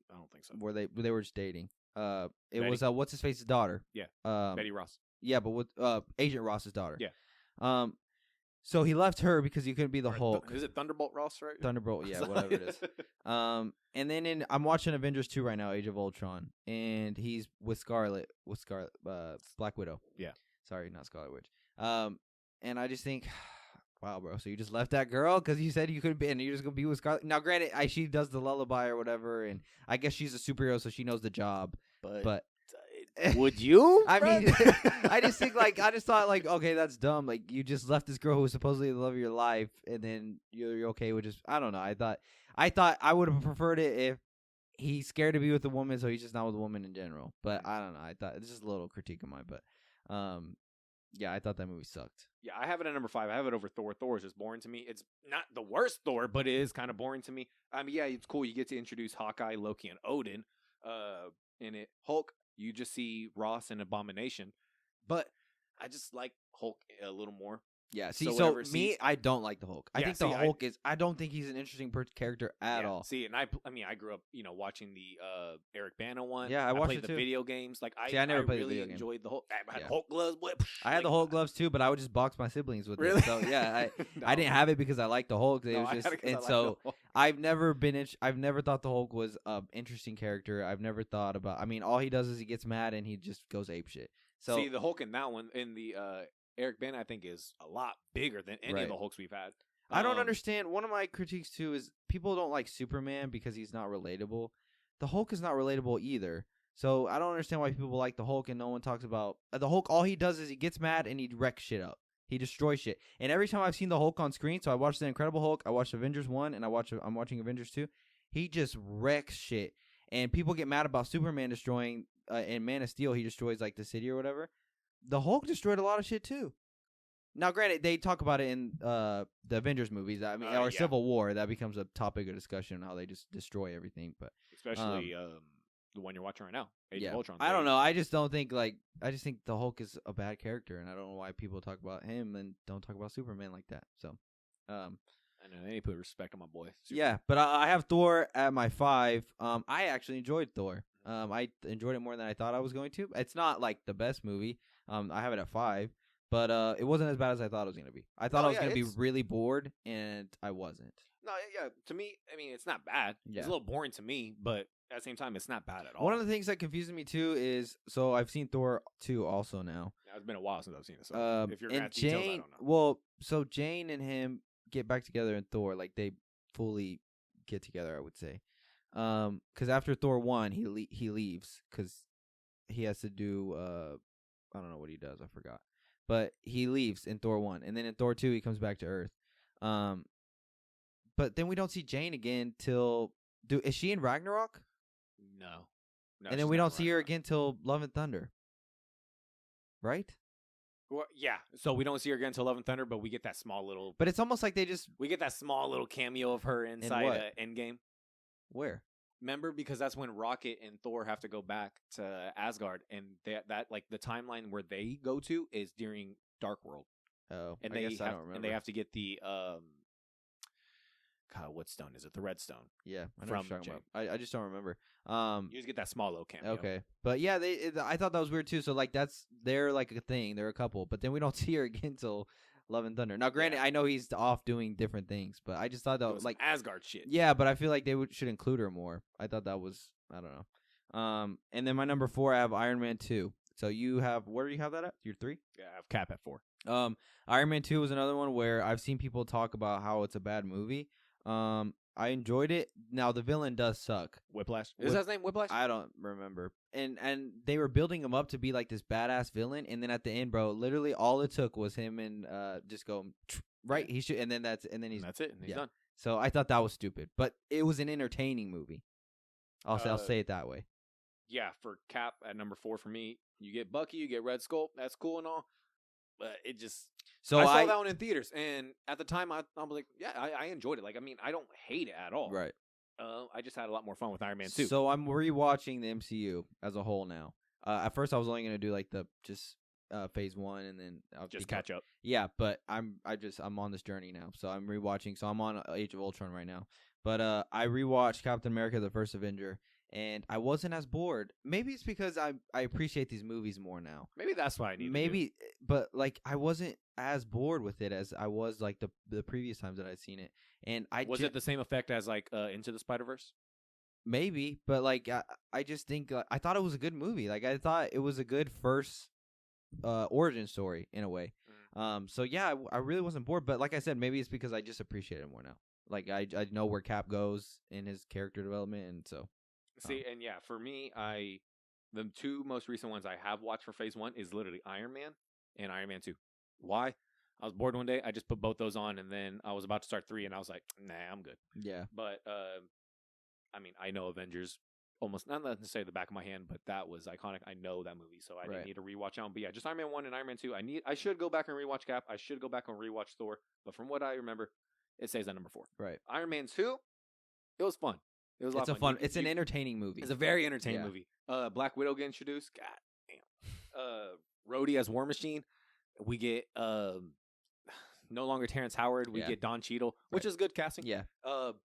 S2: don't think so.
S1: were they were just dating. It
S2: Betty?
S1: was what's his face's daughter.
S2: Yeah. Betty Ross.
S1: Yeah, but with Agent Ross's daughter.
S2: Yeah.
S1: So he left her because he couldn't be the Hulk.
S2: Is it Thunderbolt Ross, right?
S1: Thunderbolt, yeah, whatever it is. And then I'm watching Avengers 2 right now, Age of Ultron, and he's with Scarlet, Black Widow.
S2: Yeah.
S1: Sorry, not Scarlet Witch. And I just think, wow, bro. So you just left that girl because you said you couldn't be, and you're just gonna be with Scarlet. Now, granted, she does the lullaby or whatever, and I guess she's a superhero, so she knows the job. But
S2: would you?
S1: I mean, I just thought like, okay, that's dumb. Like you just left this girl who was supposedly the love of your life, and then you're okay with just. I don't know. I thought I would have preferred it if he's scared to be with a woman, so he's just not with a woman in general. But I don't know. I thought it's just a little critique of mine, but yeah, I thought that movie sucked.
S2: Yeah, I have it at number 5. I have it over Thor. Thor is just boring to me. It's not the worst Thor, but it is kind of boring to me. I mean, yeah, it's cool. You get to introduce Hawkeye, Loki, and Odin in it. Hulk, you just see Ross and Abomination. But I just like Hulk a little more.
S1: Yeah, so I don't like the Hulk. I think the Hulk I don't think he's an interesting character at all.
S2: See, and I mean, I grew up, watching the Eric Bana one.
S1: Yeah, I watched
S2: played
S1: it
S2: the
S1: too.
S2: video games. Like,
S1: I never played the
S2: really
S1: video game.
S2: enjoyed the Hulk. I had Hulk gloves.
S1: I had the Hulk gloves too, but I would just box my siblings with
S2: Really?
S1: it. So yeah, I didn't have it because I liked the Hulk. It was just, and so I've never thought the Hulk was an interesting character. I've never thought about. I mean, all he does is he gets mad and he just goes apeshit. So
S2: see, the Hulk in that one, in the Eric Bana, I think, is a lot bigger than any of the Hulks we've had.
S1: I don't understand. One of my critiques too is people don't like Superman because he's not relatable. The Hulk is not relatable either. So I don't understand why people like the Hulk and no one talks about the Hulk. All he does is he gets mad and he wrecks shit up. He destroys shit. And every time I've seen the Hulk on screen, so I watched the Incredible Hulk, I watched Avengers 1, and I'm watching Avengers 2. He just wrecks shit. And people get mad about Superman destroying in Man of Steel. He destroys like the city or whatever. The Hulk destroyed a lot of shit too. Now, granted, they talk about it in the Avengers movies. I mean, or Civil War. That becomes a topic of discussion how they just destroy everything. But
S2: especially the one you're watching right now, Age of Ultron.
S1: I don't know. I just don't think I just think the Hulk is a bad character, and I don't know why people talk about him and don't talk about Superman like that. So,
S2: I know they need to put respect on my boy.
S1: Yeah, but I have Thor at my 5. I actually enjoyed Thor. I enjoyed it more than I thought I was going to. It's not like the best movie. I have it at 5, but it wasn't as bad as I thought it was going to be. I thought I was going to be really bored, and I wasn't.
S2: No, yeah. To me, I mean, it's not bad.
S1: Yeah.
S2: It's a little boring to me, but at the same time, it's not bad at all.
S1: One of the things that confuses me too is so I've seen Thor 2 also now.
S2: It's been a while since I've seen it. So if you're going to
S1: Jane,
S2: details, I don't know.
S1: Well, so Jane and him get back together in Thor, like they fully get together, I would say. Because after Thor 1, he leaves because he has to do I don't know what he does, I forgot, but he leaves in Thor 1, and then in Thor 2 he comes back to Earth. But then we don't see Jane again till is she in Ragnarok?
S2: No,
S1: and then we don't see her again till Love and Thunder, right?
S2: Well, yeah. So we don't see her again until Love and Thunder, but we get that small little.
S1: But it's almost like we
S2: get that small little cameo of her inside Endgame.
S1: Where?
S2: Remember, because that's when Rocket and Thor have to go back to Asgard, and that like the timeline where they go to is during Dark World.
S1: Oh,
S2: and
S1: I guess I don't remember.
S2: And they have to get the God, what stone is it? The red stone.
S1: Yeah, I know what you're talking about. I just don't remember.
S2: You just get that small little cameo.
S1: Okay, but yeah, I thought that was weird too. So like they're like a thing. They're a couple, but then we don't see her again until Love and Thunder. Now, granted, I know he's off doing different things, but I just thought that was like
S2: Asgard shit.
S1: Yeah, but I feel like they should include her more. I thought that was I don't know. And then my number 4, I have Iron Man 2. So you have where do you have that at? Your 3?
S2: Yeah, I have Cap at 4.
S1: Iron Man 2 was another one where I've seen people talk about how it's a bad movie. I enjoyed it. Now the villain does suck.
S2: Whiplash. Is that his name? Whiplash?
S1: I don't remember. And they were building him up to be like this badass villain, and then at the end, bro, literally all it took was him and just go right. He should, and then that's
S2: and that's it. And he's done.
S1: So I thought that was stupid, but it was an entertaining movie. I'll say it that way.
S2: Yeah, for Cap at number 4 for me, you get Bucky, you get Red Skull. That's cool and all, but it just. So I saw that one in theaters, and at the time I was like, yeah, I enjoyed it. Like, I mean, I don't hate it at all.
S1: Right.
S2: I just had a lot more fun with Iron Man 2.
S1: So I'm rewatching the MCU as a whole now. At first I was only gonna do like the just phase 1, and then I'll
S2: just catch up.
S1: Yeah, but I'm on this journey now, so I'm rewatching. So I'm on Age of Ultron right now, but I rewatched Captain America: The First Avenger. And I wasn't as bored. Maybe it's because I appreciate these movies more now.
S2: Maybe that's why I need.
S1: Maybe, but like I wasn't as bored with it as I was like the previous times that I'd seen it. And was
S2: it the same effect as like Into the Spider-Verse?
S1: Maybe, but like I just think I thought it was a good movie. Like I thought it was a good first origin story in a way. So yeah, I really wasn't bored. But like I said, maybe it's because I just appreciate it more now. Like I know where Cap goes in his character development, and so.
S2: See, and yeah, for me, the 2 most recent ones I have watched for phase 1 is literally Iron Man and Iron Man 2. Why? I was bored one day. I just put both those on, and then I was about to start 3, and I was like, nah, I'm good.
S1: Yeah.
S2: But, I mean, I know Avengers almost, not necessarily the back of my hand, but that was iconic. I know that movie, so I didn't need to rewatch it. But yeah, just Iron Man 1 and Iron Man 2. I should go back and rewatch Cap. I should go back and rewatch Thor. But from what I remember, it stays at number 4.
S1: Right.
S2: Iron Man 2, it was fun. It was
S1: a fun. It's an entertaining movie.
S2: It's a very entertaining movie. Black Widow get introduced. God damn. Rhodey as War Machine. We get no longer Terrence Howard. We get Don Cheadle, which is good casting.
S1: Yeah.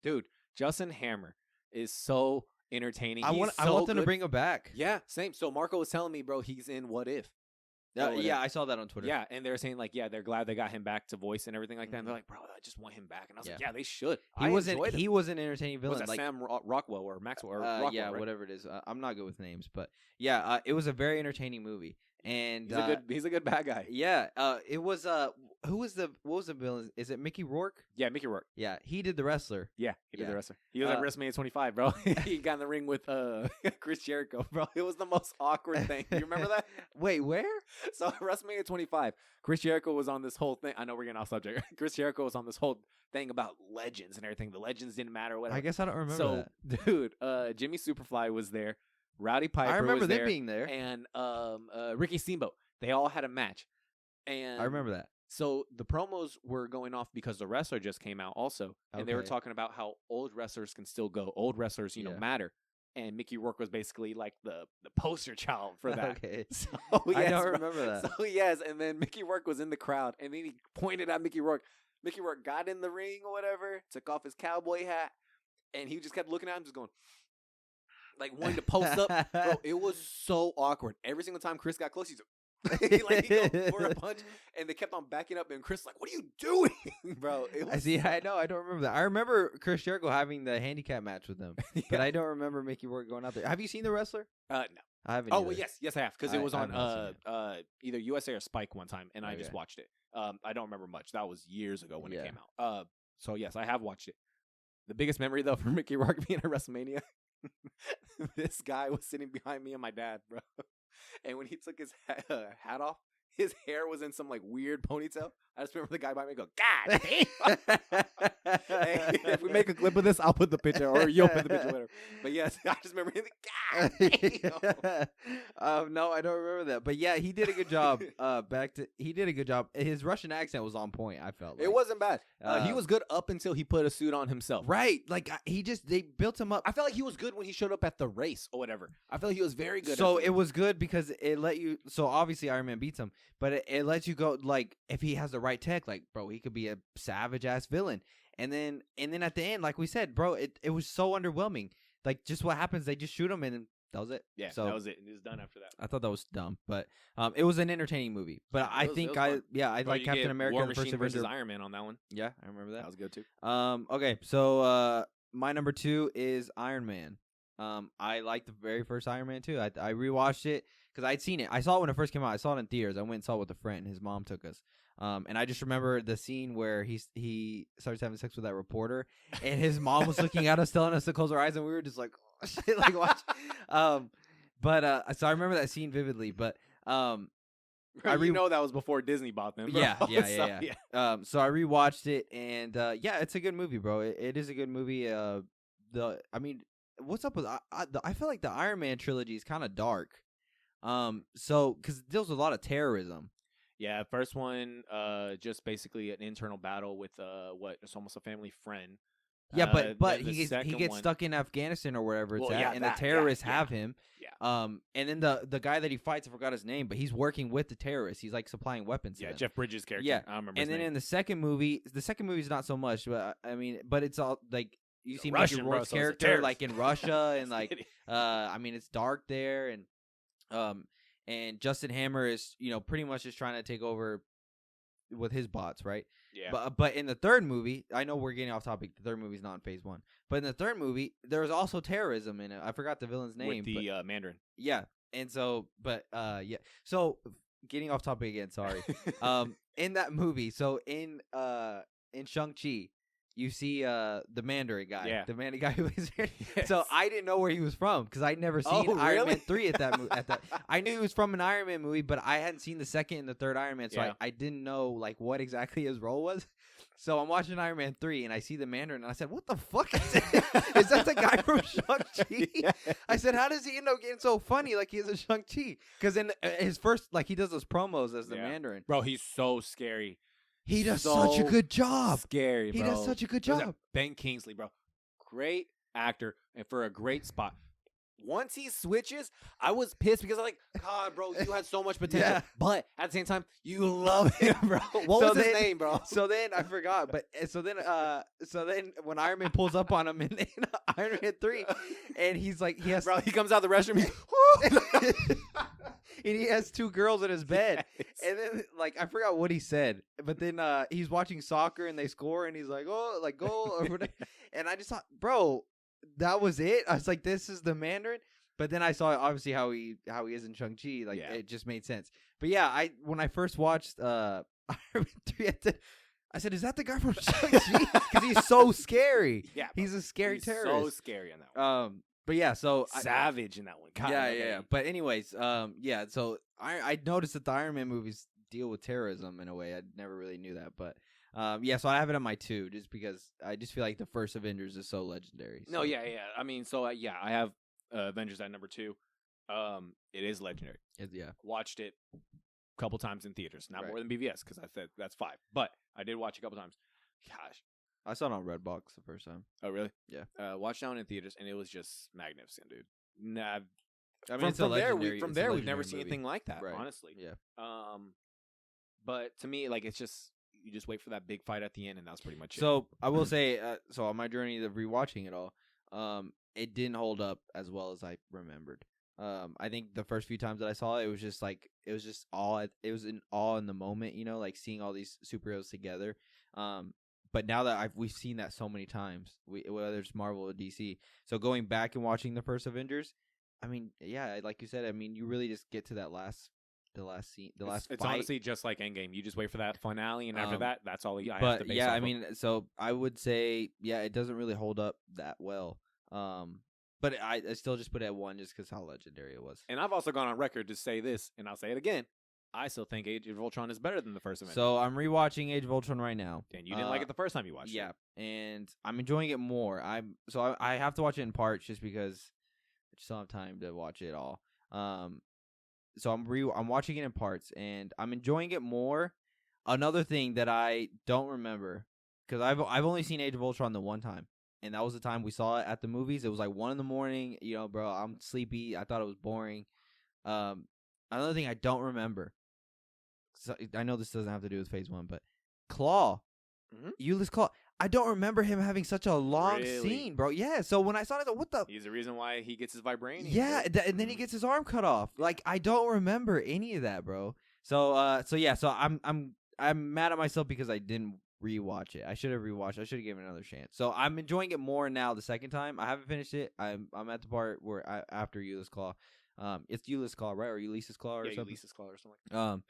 S2: Dude, Justin Hammer is so entertaining.
S1: I want them to bring him back.
S2: Yeah, same. So Marco was telling me, bro, he's in What If.
S1: Yeah, I saw that on Twitter.
S2: Yeah, and they were saying like, yeah, they're glad they got him back to voice and everything like that. And they're like, bro, I just want him back. And I was like, yeah, they should.
S1: He was an entertaining villain.
S2: Was that
S1: like
S2: Sam Rockwell or Maxwell or Rockwell?
S1: Yeah,
S2: right?
S1: whatever it is. I'm not good with names, but yeah, it was a very entertaining movie. And
S2: he's a good bad guy.
S1: Yeah, it was what was the villain? Is it Mickey Rourke?
S2: Yeah, Mickey Rourke.
S1: Yeah, he did the wrestler.
S2: Yeah, he did the wrestler. He was at WrestleMania 25, bro. He got in the ring with Chris Jericho, bro. It was the most awkward thing. You remember that?
S1: Wait, where?
S2: So WrestleMania 25, Chris Jericho was on this whole thing. I know we're getting off subject. Chris Jericho was on this whole thing about legends and everything. The legends didn't matter or whatever.
S1: I guess I don't remember
S2: that. Dude, Jimmy Superfly was there. Rowdy Piper
S1: I remember
S2: was
S1: them
S2: there,
S1: being there.
S2: And Ricky Steamboat. They all had a match. And
S1: I remember that.
S2: So the promos were going off because the wrestler just came out also. And they were talking about how old wrestlers can still go. Old wrestlers, matter. And Mickey Rourke was basically like the poster child for that.
S1: Okay.
S2: So,
S1: I don't remember that.
S2: So, yes. And then Mickey Rourke was in the crowd. And then he pointed at Mickey Rourke. Mickey Rourke got in the ring or whatever, took off his cowboy hat. And he just kept looking at him, just going, like, wanting to post up. Bro, it was so awkward. Every single time Chris got close, he's he go for a punch, and they kept on backing up, and Chris like, "What are you doing, bro?"
S1: I see. I know. I don't remember that. I remember Chris Jericho having the handicap match with them, but I don't remember Mickey Rourke going out there. Have you seen the wrestler?
S2: No,
S1: I haven't.
S2: Oh, well, yes, I have, because it was on either USA or Spike one time, and I just watched it. I don't remember much. That was years ago when it came out. So yes, I have watched it. The biggest memory though for Mickey Rourke being at WrestleMania, this guy was sitting behind me and my dad, bro. And when he took his hat off, his hair was in some like weird ponytail. I just remember the guy behind me go, "God damn!" Hey, if we make a clip of this, I'll put the picture, or you'll put the picture, whatever. But yes, I just remember him. God damn.
S1: No, I don't remember that. But yeah, he did a good job. He did a good job. His Russian accent was on point. I felt like.
S2: It wasn't bad. He was good up until he put a suit on himself.
S1: Right, like they built him up.
S2: I felt like he was good when he showed up at the race or whatever. I felt like he was very good.
S1: So it was good because it let you. So obviously Iron Man beats him, but it lets you go like if he has the right tech, like bro, he could be a savage ass villain. And then at the end, like we said, bro, it was so underwhelming. Like just what happens, they just shoot him and that was it.
S2: Yeah,
S1: so
S2: that was it. It was done after that.
S1: I thought that was dumb, but it was an entertaining movie. But I like Captain America:
S2: War
S1: The First
S2: Machine versus
S1: Avenger.
S2: Iron Man on that one.
S1: Yeah, I remember that.
S2: That was good too.
S1: Okay, so my number 2 is Iron Man. I liked the very first Iron Man too. I rewatched it because I'd seen it. I saw it when it first came out. I saw it in theaters. I went and saw it with a friend. His mom took us. And I just remember the scene where he starts having sex with that reporter, and his mom was looking at us, telling us to close our eyes, and we were just like, oh, shit, like watch. So I remember that scene vividly. But
S2: you know that was before Disney bought them. Bro.
S1: Yeah. So I rewatched it, and yeah, it's a good movie, bro. It is a good movie. What's up with I feel like the Iron Man trilogy is kind of dark. So because it deals with a lot of terrorism.
S2: Yeah, first one, just basically an internal battle with it's almost a family friend.
S1: Yeah, but he gets stuck in Afghanistan or wherever it's at, and the terrorists have him.
S2: Yeah.
S1: And then the guy that he fights, I forgot his name, but he's working with the terrorists. He's like supplying weapons.
S2: Yeah,
S1: to them.
S2: Jeff Bridges' character.
S1: Yeah,
S2: I don't remember.
S1: And then
S2: his name.
S1: in the second movie is not so much, but but it's all like you see
S2: Russian,
S1: Mickey
S2: bro,
S1: Rourke's
S2: so it's a
S1: character
S2: terrorist.
S1: like in Russia, and like it's dark there, and Justin Hammer is pretty much just trying to take over with his bots, right?
S2: Yeah.
S1: But in the third movie, I know we're getting off topic. The third movie's not in phase 1, but in the third movie, there was also terrorism in it. I forgot the villain's name.
S2: With the Mandarin.
S1: Yeah, and so, yeah. So getting off topic again. Sorry. In that movie, so in Shang-Chi, you see the Mandarin guy.
S2: Yeah.
S1: The Mandarin guy who was here.
S2: Yes.
S1: So I didn't know where he was from because I'd never seen Iron Man 3 at that movie. I knew he was from an Iron Man movie, but I hadn't seen the second and the third Iron Man, so I didn't know like what exactly his role was. So I'm watching Iron Man 3 and I see the Mandarin and I said, "What the fuck is it? Is that the guy from Shang-Chi?"
S2: Yeah.
S1: I said, "How does he end up getting so funny like he's a Shang-Chi?" Because in his first, like he does those promos as the Mandarin.
S2: Bro, he's so scary.
S1: He does such a good job.
S2: Scary, bro.
S1: He does such a good
S2: There's
S1: job.
S2: Ben Kingsley, bro. Great actor and for a great spot. Once he switches, I was pissed because I'm like, God, bro, you had so much potential.
S1: Yeah.
S2: But at the same time, you love him, bro. What was his name, bro?
S1: So then I forgot, but so then when Iron Man pulls up on him in Iron Man 3, and he's like, he
S2: comes out of the restroom.
S1: And he has two girls in his bed.
S2: Yes.
S1: And then, like, I forgot what he said. But then he's watching soccer and they score and he's like, oh, like, goal or whatever. And I just thought, bro, that was it? I was like, this is the Mandarin? But then I saw obviously how he is in Shang-Chi. Like, it just made sense. But yeah, when I first watched Iron Man 3, I said, is that the guy from Shang-Chi? Because he's so scary.
S2: Yeah,
S1: he's a scary terrorist.
S2: So scary in that one.
S1: But yeah, so
S2: Savage in that one. God,
S1: yeah. But anyways, yeah. So I noticed that the Iron Man movies deal with terrorism in a way I never really knew that. But yeah, so I have it on my 2 just because I just feel like the first Avengers is so legendary. So.
S2: No, yeah. I mean, so I have Avengers at number 2. It is legendary.
S1: Yeah,
S2: watched it a couple times in theaters, not
S1: Right.
S2: more than BVS because I said that's 5. But I did watch it a couple times. Gosh.
S1: I saw it on Redbox the first time.
S2: Oh, really?
S1: Yeah.
S2: Watched down in theaters, and it was just magnificent, dude. Nah,
S1: I mean,
S2: from there, we've never seen anything like that,
S1: Right.
S2: honestly.
S1: Yeah.
S2: But to me, like, it's just you just wait for that big fight at the end, and that was pretty much it.
S1: So I will say, so on my journey of rewatching it all, it didn't hold up as well as I remembered. I think the first few times that I saw it, it was just awe. It was in awe in the moment, like seeing all these superheroes together. But now that we've seen that so many times, whether it's Marvel or DC, so going back and watching the first Avengers, I mean, yeah, like you said, I mean, you really just get to the last scene, last
S2: It's
S1: fight.
S2: honestly just like Endgame. You just wait for that finale, and after that, that's all I have
S1: But
S2: to base
S1: yeah,
S2: off
S1: I
S2: of.
S1: mean, so I would say, yeah, it doesn't really hold up that well. But I still just put it at 1 just because how legendary it was.
S2: And I've also gone on record to say this, and I'll say it again. I still think Age of Ultron is better than the first Avengers.
S1: So I'm rewatching Age of Ultron right now.
S2: And you didn't like it the first time you watched it.
S1: Yeah, and I'm enjoying it more. I have to watch it in parts just because I just don't have time to watch it all. So I'm watching it in parts, and I'm enjoying it more. Another thing that I don't remember, because I've only seen Age of Ultron the one time, and that was the time we saw it at the movies. It was like 1 a.m. Bro, I'm sleepy. I thought it was boring. Another thing I don't remember. So I know this doesn't have to do with Phase 1, but Claw, Ulysses Claw. I don't remember him having such a long scene, bro. Yeah, so when I saw it, I thought, what the?
S2: He's the reason why he gets his vibranium.
S1: Yeah, and then he gets his arm cut off. Like, I don't remember any of that, bro. So yeah, so I'm mad at myself because I didn't rewatch it. I should have rewatched. I should have given it another chance. So I'm enjoying it more now the second time. I haven't finished it. I'm at the part where after Ulysses Claw. It's Ulysses Claw, right, or Ulysses Claw or
S2: Yeah,
S1: something.
S2: Ulysses Claw or something like that.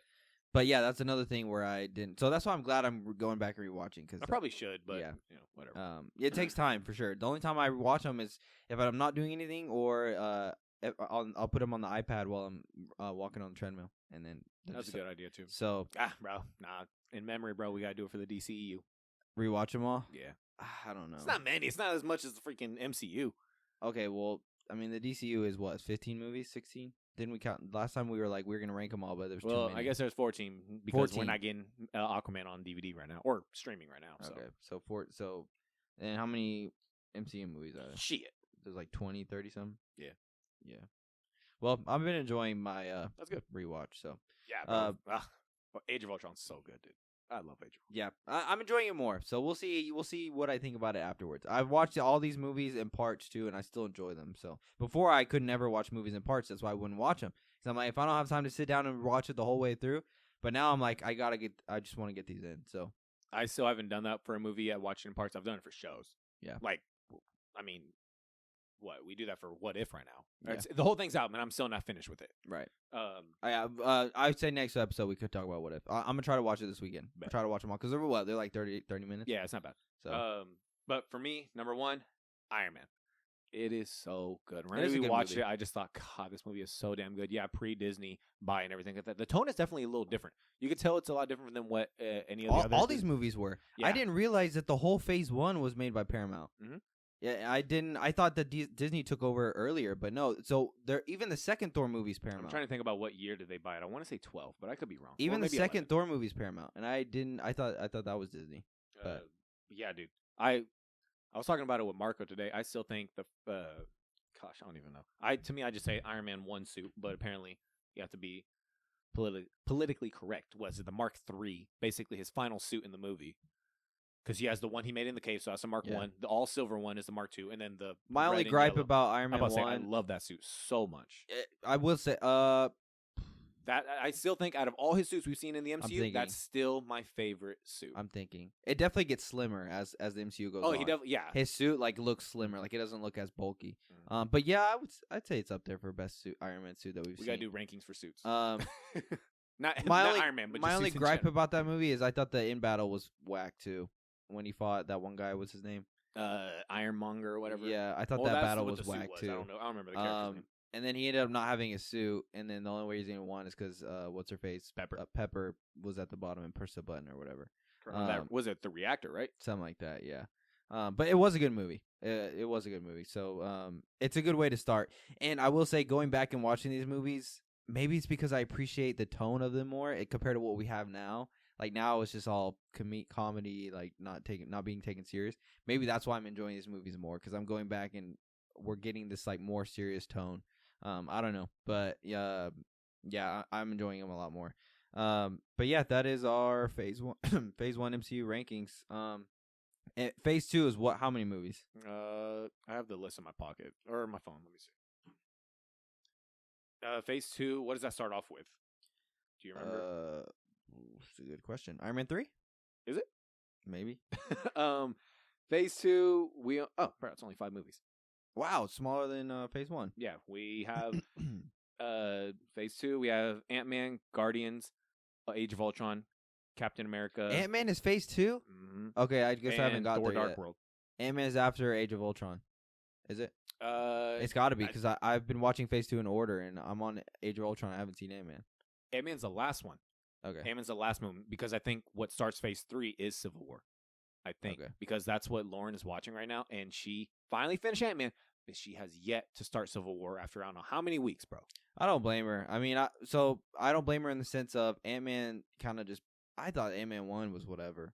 S1: But yeah, that's another thing where I didn't. So that's why I'm glad I'm going back and rewatching because
S2: I probably should, but
S1: yeah.
S2: whatever.
S1: It takes time for sure. The only time I watch them is if I'm not doing anything, or if I'll put them on the iPad while I'm walking on the treadmill, and then
S2: That's a good idea too.
S1: So
S2: Bro, nah. In memory, bro, we gotta do it for the DCEU.
S1: rewatch them all.
S2: Yeah,
S1: I don't know.
S2: it's not many. It's not as much as the freaking MCU.
S1: Okay, well, I mean the DCU is what 15 movies, 16. Didn't we count last time? We were like we're gonna rank them all, but there's too many.
S2: I guess there's 14 because
S1: 14.
S2: we're not getting Aquaman on DVD right now or streaming right now. So.
S1: Okay, so and how many MCU movies are there?
S2: Shit.
S1: There's like 20, 30 something.
S2: Yeah.
S1: Well, I've been enjoying my
S2: That's good
S1: rewatch. So
S2: Yeah, bro. Age of Ultron's so good, dude. I love Age of Ultron.
S1: yeah, I'm enjoying it more. So we'll see. We'll see what I think about it afterwards. I've watched all these movies in parts too, and I still enjoy them. So before I could never watch movies in parts. That's why I wouldn't watch them. Because I'm like, if I don't have time to sit down and watch it the whole way through. But now I'm like, I just want to get these in. So
S2: I still haven't done that for a movie yet. Watching in parts, I've done it for shows.
S1: Yeah.
S2: Like, I mean, what we do that for What If right now?
S1: Yeah.
S2: The whole thing's out, man. I'm still not finished with it.
S1: right. I'd say next episode we could talk about What If. I'm gonna try to watch it this weekend.
S2: Bet.
S1: Try to watch them all because they're like 30 minutes.
S2: Yeah, it's not bad.
S1: So
S2: But for me, number one, Iron Man. It is so good. When
S1: It is a
S2: we
S1: good
S2: watched
S1: movie.
S2: it, I just thought, God, this movie is so damn good. Yeah, pre-Disney buy and everything like that. The tone is definitely a little different. You could tell it's a lot different than what any of the other.
S1: all these movies were.
S2: Yeah.
S1: I didn't realize that the whole Phase 1 was made by Paramount.
S2: Mhm.
S1: Yeah, I didn't. I thought that Disney took over earlier, but no. So even the second Thor movie's Paramount.
S2: I'm trying to think about what year did they buy it. I want to say 12, but I could be wrong.
S1: Even
S2: Or
S1: the
S2: maybe
S1: second Thor movie's Paramount, and I didn't. I thought that was Disney.
S2: 11. Yeah, dude. I was talking about it with Marco today. I still think gosh, I don't even know. To me, I just say Iron Man 1 suit, but apparently you have to be politically correct. Was it the Mark III, basically his final suit in the movie? Because he has the one he made in the cave, so that's the Mark
S1: Yeah.
S2: 1. The all silver one is the Mark II, and then the
S1: My
S2: red
S1: only
S2: and
S1: gripe
S2: yellow.
S1: about Iron
S2: I'm
S1: Man
S2: about to say, I
S1: 1,
S2: love that suit so much.
S1: I will say,
S2: That I still think out of all his suits we've seen in the MCU,
S1: thinking.
S2: that's still my favorite suit.
S1: I'm thinking it definitely gets slimmer as the MCU goes on.
S2: he definitely, yeah.
S1: His suit like looks slimmer, like it doesn't look as bulky.
S2: Mhm.
S1: But yeah, I'd say it's up there for best suit Iron Man suit that we've
S2: We
S1: seen.
S2: gotta do rankings for suits.
S1: Um,
S2: not
S1: my only
S2: Iron Man, but
S1: my
S2: just
S1: only
S2: suits in
S1: gripe
S2: general.
S1: about that movie is I thought the in battle was whack too. When he fought that one guy, what's his name?
S2: Ironmonger or whatever.
S1: Yeah, I thought
S2: Well,
S1: that
S2: that's
S1: battle
S2: what
S1: was
S2: the suit
S1: whack
S2: was.
S1: too.
S2: I don't know. I don't remember the character's name.
S1: And then he ended up not having a suit, and then the only way he's gonna win is because what's her face?
S2: Pepper.
S1: Pepper was at the bottom and pushed the button or whatever.
S2: That was it. The reactor, right?
S1: Something like that, yeah. But it was a good movie. It was a good movie. So it's a good way to start. And I will say, going back and watching these movies, maybe it's because I appreciate the tone of them more compared to what we have now. Like now, it's just all comedy, like not being taken serious. Maybe that's why I'm enjoying these movies more because I'm going back and we're getting this like more serious tone. I don't know, but yeah, I'm enjoying them a lot more. But yeah, that is our Phase 1 Phase 1 MCU rankings. And Phase 2 is what? How many movies?
S2: I have the list in my pocket or my phone. Let me see. Phase 2. What does that start off with? Do you remember?
S1: That's a good question. Iron Man 3?
S2: Is it?
S1: Maybe.
S2: Phase 2. Bro, it's only 5 movies.
S1: Wow, smaller than Phase 1.
S2: Yeah, we have Phase 2. We have Ant-Man, Guardians, Age of Ultron, Captain America.
S1: Ant-Man is Phase 2?
S2: Mhm.
S1: Okay, I guess I haven't
S2: and
S1: got
S2: Thor:
S1: there
S2: Dark
S1: yet.
S2: World.
S1: Ant-Man is after Age of Ultron. Is it? It's got to be because I've been watching Phase 2 in order, and I'm on Age of Ultron. I haven't seen Ant-Man.
S2: Ant-Man's the last one.
S1: Okay.
S2: Ant-Man's the last movie because I think what starts Phase 3 is Civil War. I think
S1: Okay.
S2: because that's what Lauren is watching right now, and she finally finished Ant-Man, but she has yet to start Civil War after I don't know how many weeks, bro.
S1: I don't blame her. I mean, I don't blame her in the sense of Ant-Man kind of just. I thought Ant-Man 1 was whatever.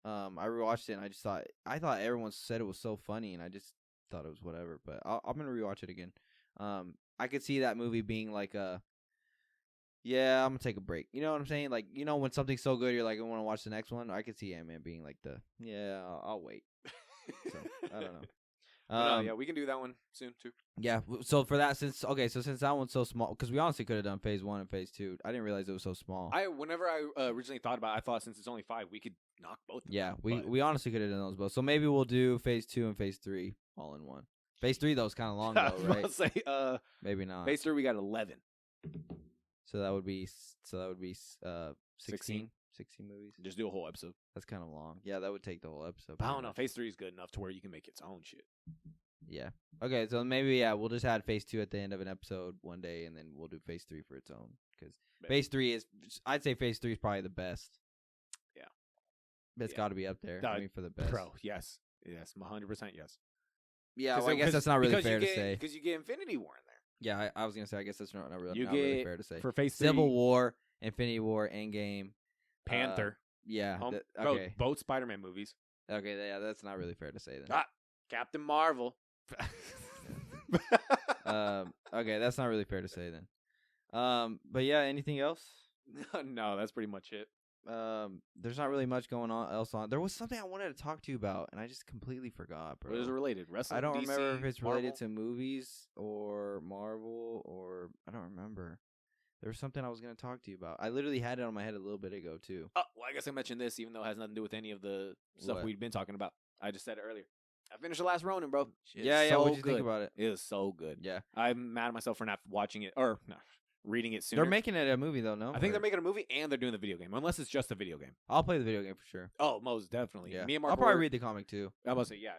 S1: I rewatched it and I thought everyone said it was so funny and I just thought it was whatever. But I'm gonna rewatch it again. I could see that movie being like I'm gonna take a break. You know what I'm saying? Like when something's so good, you're like I want to watch the next one. I could see Ant-Man being like I'll wait. So I don't know.
S2: Yeah, we can do that one soon too.
S1: Yeah. So for that, since that one's so small, because we honestly could have done Phase 1 and Phase 2. I didn't realize it was so small.
S2: Whenever I originally thought about it, I thought since it's only 5, we could knock both of them
S1: Yeah,
S2: out,
S1: we honestly could have done those both. So maybe we'll do Phase 2 and Phase 3 all in one. Phase 3 though is kind of long
S2: I
S1: though,
S2: was about
S1: right?
S2: to say,
S1: Maybe not.
S2: Phase 3 we got 11.
S1: So that would be
S2: 16?
S1: 16 movies.
S2: Just do a whole episode.
S1: That's kind of long. Yeah, that would take the whole episode.
S2: But I
S1: pretty
S2: don't know.
S1: much.
S2: Phase 3 is good enough to where you can make its own shit.
S1: Yeah. Okay, so maybe we'll just add Phase 2 at the end of an episode one day, and then we'll do Phase 3 for its own. Because Phase 3 is, I'd say Phase 3 is probably the best.
S2: Yeah.
S1: It's got to be up there. I mean, for the best.
S2: Bro, yes. Yes, 100% yes.
S1: Yeah, well, I guess that's not really fair to say.
S2: Because you get Infinity War in there.
S1: Yeah, I was going to say, I guess that's not really,
S2: You
S1: not really
S2: get,
S1: fair to say.
S2: for Phase 3.
S1: Civil War, Infinity War, Endgame.
S2: Panther.
S1: Yeah.
S2: Bro,
S1: Okay.
S2: both Spider-Man movies.
S1: Okay, yeah, that's not really fair to say then.
S2: Captain Marvel.
S1: Okay, that's not really fair to say then. But yeah, anything else?
S2: No, that's pretty much it.
S1: There's not really much going on else on. There was something I wanted to talk to you about, and I just completely forgot, bro.
S2: What is it related? Wrestling?
S1: I don't
S2: DC,
S1: remember if it's related
S2: Marvel?
S1: to movies or Marvel or I don't remember. There was something I was gonna talk to you about. I literally had it on my head a little bit ago too.
S2: Oh, well, I guess I mentioned this, even though it has nothing to do with any of the stuff
S1: What?
S2: we've been talking about. I just said it earlier. I finished The Last Ronin, bro. Shit's
S1: Yeah.
S2: so
S1: What'd you
S2: good.
S1: think about it?
S2: It is so good.
S1: Yeah,
S2: I'm mad at myself for not watching it or no, reading it sooner.
S1: they're making it a movie though. No,
S2: I think
S1: Or-
S2: they're making a movie and they're doing the video game, unless it's just a video game.
S1: I'll play the video game for sure.
S2: Oh, most definitely.
S1: Yeah,
S2: Me and Marco
S1: I'll probably
S2: were-
S1: read the comic too.
S2: I was say, yeah,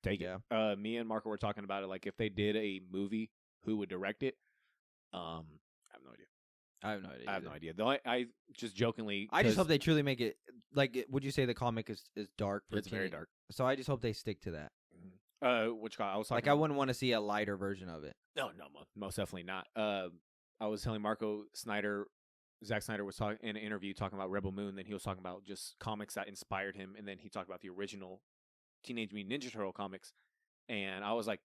S2: take it. Me and Marco were talking about it. Like, if they did a movie, who would direct it? I have no idea.
S1: I have no idea.
S2: I have no
S1: either.
S2: idea. Though I just jokingly,
S1: I just
S2: 'cause
S1: hope they truly make it like. Would you say the comic is dark? For
S2: it's very
S1: teen-
S2: dark.
S1: So I just hope they stick to that.
S2: Which I was talking
S1: Like I wouldn't want to see a lighter version of it.
S2: No, most definitely not. I was telling Marco Zack Snyder was talking in an interview talking about Rebel Moon. Then he was talking about just comics that inspired him, and then he talked about the original Teenage Mutant Ninja Turtle comics. And I was like,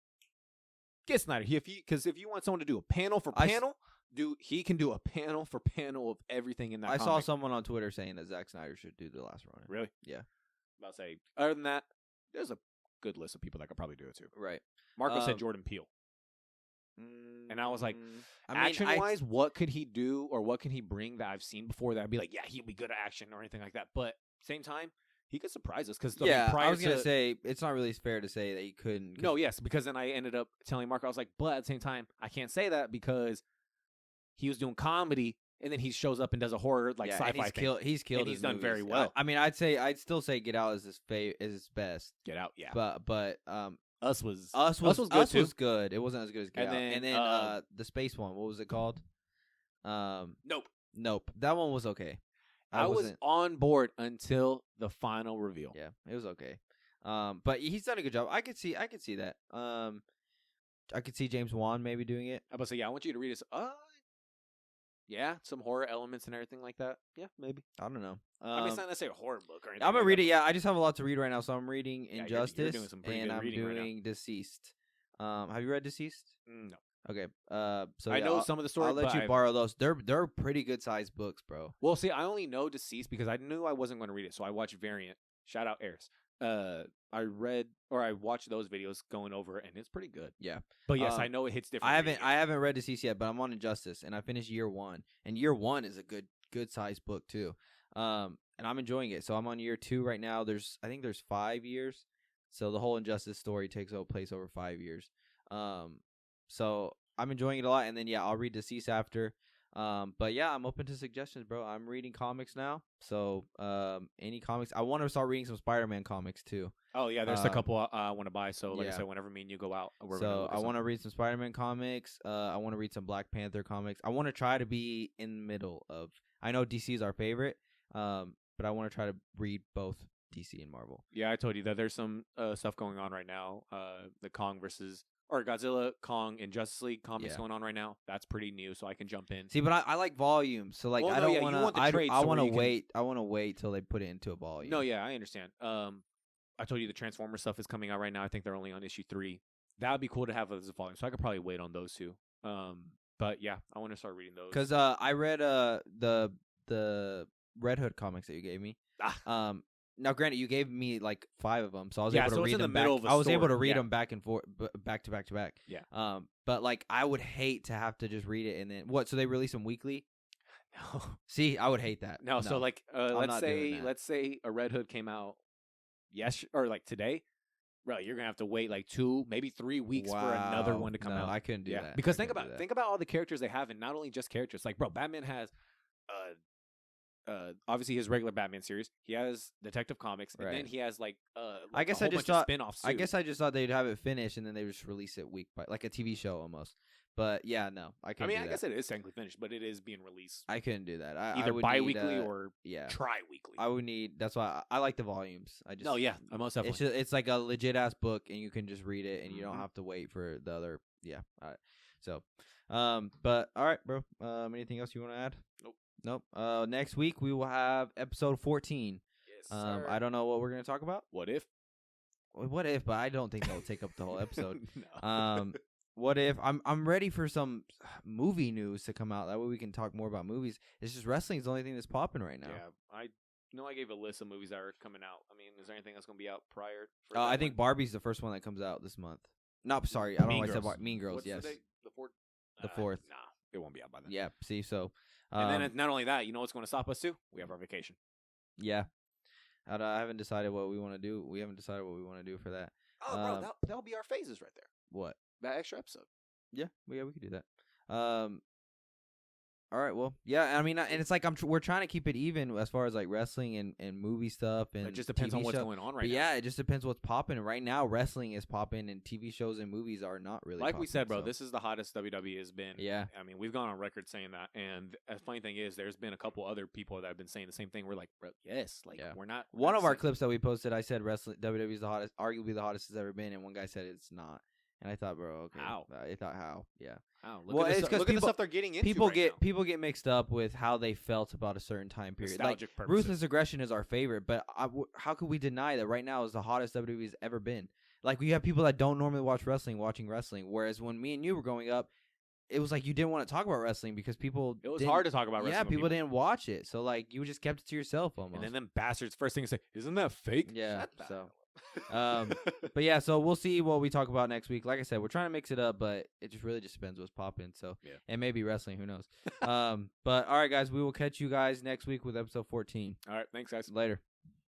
S2: get Snyder because if you want someone to do a panel for panel, he can do a panel for panel of everything in that.
S1: I
S2: comic.
S1: saw someone on Twitter saying that Zack Snyder should do the last Ronin.
S2: Really?
S1: Yeah.
S2: I'll say other than that, there's a good list of people that could probably do it too.
S1: Right.
S2: Marco said Jordan Peele. And I was like, action-wise, what could he do or what can he bring that I've seen before that I'd be like, yeah, he'll be good at action or anything like that. But same time, he could surprise us because
S1: I was gonna say it's not really fair to say that he couldn't. 'Cause
S2: no, yes, because then I ended up telling Marco, I was like, but at the same time, I can't say that because he was doing comedy and then he shows up and does a horror like
S1: yeah, and
S2: sci-fi thing.
S1: He's killed.
S2: And he's
S1: his
S2: done very
S1: movies.
S2: well.
S1: I mean, I'd still say Get Out is his best.
S2: Get Out, yeah.
S1: But
S2: Us was
S1: good too.
S2: too.
S1: Good. It wasn't as good as Get Out.
S2: And then,
S1: The space one. What was it called?
S2: Nope.
S1: That one was okay.
S2: I was
S1: wasn't-
S2: on board until the final reveal.
S1: Yeah, it was okay. But he's done a good job. I could see that. I could see James Wan maybe doing it.
S2: I was about to say, yeah, I want you to read this. Yeah, some horror elements and everything like that. Yeah, maybe.
S1: I don't know.
S2: I mean, it's not necessarily a horror book or anything.
S1: I'm gonna
S2: like
S1: read
S2: that.
S1: it. Yeah, I just have a lot to read right now, so I'm reading
S2: Yeah, you're
S1: Injustice
S2: doing some pretty
S1: and
S2: good
S1: I'm
S2: reading right now.
S1: doing Deceased. Have you read Deceased?
S2: No.
S1: Okay. So
S2: I
S1: yeah,
S2: know some of the story.
S1: I'll let
S2: but
S1: you
S2: I've-
S1: borrow those. They're pretty good sized books, bro.
S2: Well, see, I only know Deceased because I knew I wasn't going to read it, so I watched Variant. Shout out Eris. I watched those videos going over it, and it's pretty good.
S1: Yeah.
S2: But yes, I know it hits different.
S1: I haven't read Deceased yet, but I'm on Injustice, and I finished year 1. And year 1 is a good sized book too. And I'm enjoying it. So I'm on year 2 right now. I think there's 5 years. So the whole Injustice story takes place over 5 years. So I'm enjoying it a lot. And then I'll read Deceased after. But yeah, I'm open to suggestions, bro. I'm reading comics now. So any comics. I want to start reading some Spider-Man comics too.
S2: Oh yeah, there's a couple I want to buy. So like I
S1: yeah.
S2: said, whenever me and you go out, we're
S1: So
S2: gonna
S1: I want to read some Spider-Man comics. I want to read some Black Panther comics. I want to try to be in the middle of. I know DC is our favorite, but I want to try to read both DC and Marvel.
S2: Yeah, I told you that there's some stuff going on right now. The Godzilla, Kong, and Justice League comics going on right now. That's pretty new, so I can jump in.
S1: See, but I like volumes, so like
S2: Well,
S1: I
S2: no,
S1: don't
S2: yeah, you
S1: want to.
S2: want the trade
S1: I
S2: so
S1: want to
S2: where you can-
S1: wait. I want to wait till they put it into a volume.
S2: No, yeah, I understand. I told you the Transformer stuff is coming out right now. I think they're only on issue 3. That would be cool to have as a volume, so I could probably wait on those two. But yeah, I want to start reading those.
S1: Because I read the Red Hood comics that you gave me. Now, granted, you gave me like 5 of them, so I was able to
S2: so it's
S1: read
S2: in the
S1: them
S2: middle
S1: back.
S2: of a
S1: I was able to
S2: story,
S1: read
S2: yeah.
S1: them back and forth, back to back to back.
S2: Yeah.
S1: But like, I would hate to have to just read it and then what? So they release them weekly?
S2: No.
S1: See, I would hate that.
S2: No, so like
S1: not doing that.
S2: let's say a Red Hood came out or like today. bro, you're gonna have to wait like 2, maybe 3 weeks for another one to come out.
S1: I couldn't do that.
S2: Because
S1: I
S2: think
S1: couldn't do
S2: about
S1: that.
S2: think about all the characters they have, and not only just characters. Like, bro, Batman has, obviously his regular Batman series. He has Detective Comics, and then
S1: Right.
S2: he has like
S1: I guess
S2: a
S1: I
S2: whole
S1: just
S2: bunch of
S1: thought.
S2: spin-offs.
S1: I
S2: too.
S1: guess I just thought they'd have it finished and then they would just release it week by like a TV show almost. But yeah, no, I
S2: I
S1: couldn't.
S2: mean,
S1: do
S2: I
S1: that.
S2: guess it is technically finished, but it is being released
S1: I couldn't do that. I
S2: either
S1: would
S2: bi-weekly
S1: need,
S2: or
S1: yeah.
S2: tri-weekly.
S1: I would need. That's why I like the volumes. I just.
S2: No, yeah, most definitely.
S1: It's just, it's like a legit ass book, and you can just read it, and you don't
S2: Mhm.
S1: have to wait for the other. Yeah. All right. So, but all right, bro. Anything else you want to add?
S2: Nope.
S1: Nope. Next week we will have episode 14.
S2: Yes,
S1: I don't know what we're gonna talk about.
S2: What if?
S1: What if? But I don't think that will take up the whole episode.
S2: No.
S1: What if I'm ready for some movie news to come out? That way we can talk more about movies. It's just wrestling is the only thing that's popping right now.
S2: Yeah, I know I gave a list of movies that are coming out. I mean, is there anything that's going to be out prior? For
S1: I
S2: that
S1: think
S2: one?
S1: Barbie's the first one that comes out this month. No, sorry, I don't know why I said Mean Girls.
S2: What's
S1: yes,
S2: the date? The 4th.
S1: The 4th.
S2: Nah, it won't be out by then.
S1: Yeah. See, so
S2: And then not only that, you know what's going to stop us too? We have our vacation.
S1: yeah, I haven't decided what we want to do. We haven't decided what we want to do for that.
S2: Oh, bro, that'll be our phases right there.
S1: What?
S2: That extra episode.
S1: Yeah, we could do that. All right, well, yeah, I mean, and it's like we're trying to keep it even as far as like wrestling and movie stuff, and
S2: It just depends
S1: TV
S2: on what's
S1: show.
S2: going on
S1: But
S2: right now.
S1: yeah, it just depends what's popping. Right now, wrestling is popping, and TV shows and movies are not really.
S2: Like we
S1: popping,
S2: said, bro,
S1: so.
S2: this is the hottest WWE has been.
S1: Yeah.
S2: I mean, we've gone on record saying that. And the funny thing is, there's been a couple other people that have been saying the same thing. We're like, bro, yes. Like,
S1: Yeah.
S2: we're not.
S1: One of our
S2: saying-
S1: clips that we posted, I said wrestling WWE is the hottest, arguably the hottest it's ever been, and one guy said it's not. And I thought, bro, okay.
S2: How?
S1: I thought how? Yeah.
S2: Wow,
S1: Well, it's 'cause
S2: look at the
S1: people-
S2: stuff they're getting into.
S1: People
S2: right now.
S1: people get mixed up with how they felt about a certain time period.
S2: Nostalgic
S1: Like
S2: purposes.
S1: ruthless aggression is our favorite, but how could we deny that right now is the hottest WWE's ever been? Like we have people that don't normally watch wrestling watching wrestling, whereas when me and you were growing up, it was like you didn't want to talk about wrestling because people.
S2: It was
S1: didn't-
S2: hard to talk about wrestling.
S1: Yeah,
S2: with
S1: people didn't watch it, so like you just kept it to yourself almost.
S2: And then them bastards first thing to say, "Isn't that fake?"
S1: Yeah,
S2: Shut the
S1: so,
S2: hell
S1: um,
S2: up.
S1: But yeah, so we'll see what we talk about next week. Like I said, we're trying to mix it up, but it just really just depends what's popping. So,
S2: Yeah.
S1: and maybe wrestling, who knows? But all right, guys, we will catch you guys next week with episode 14.
S2: All right, thanks, guys.
S1: Later.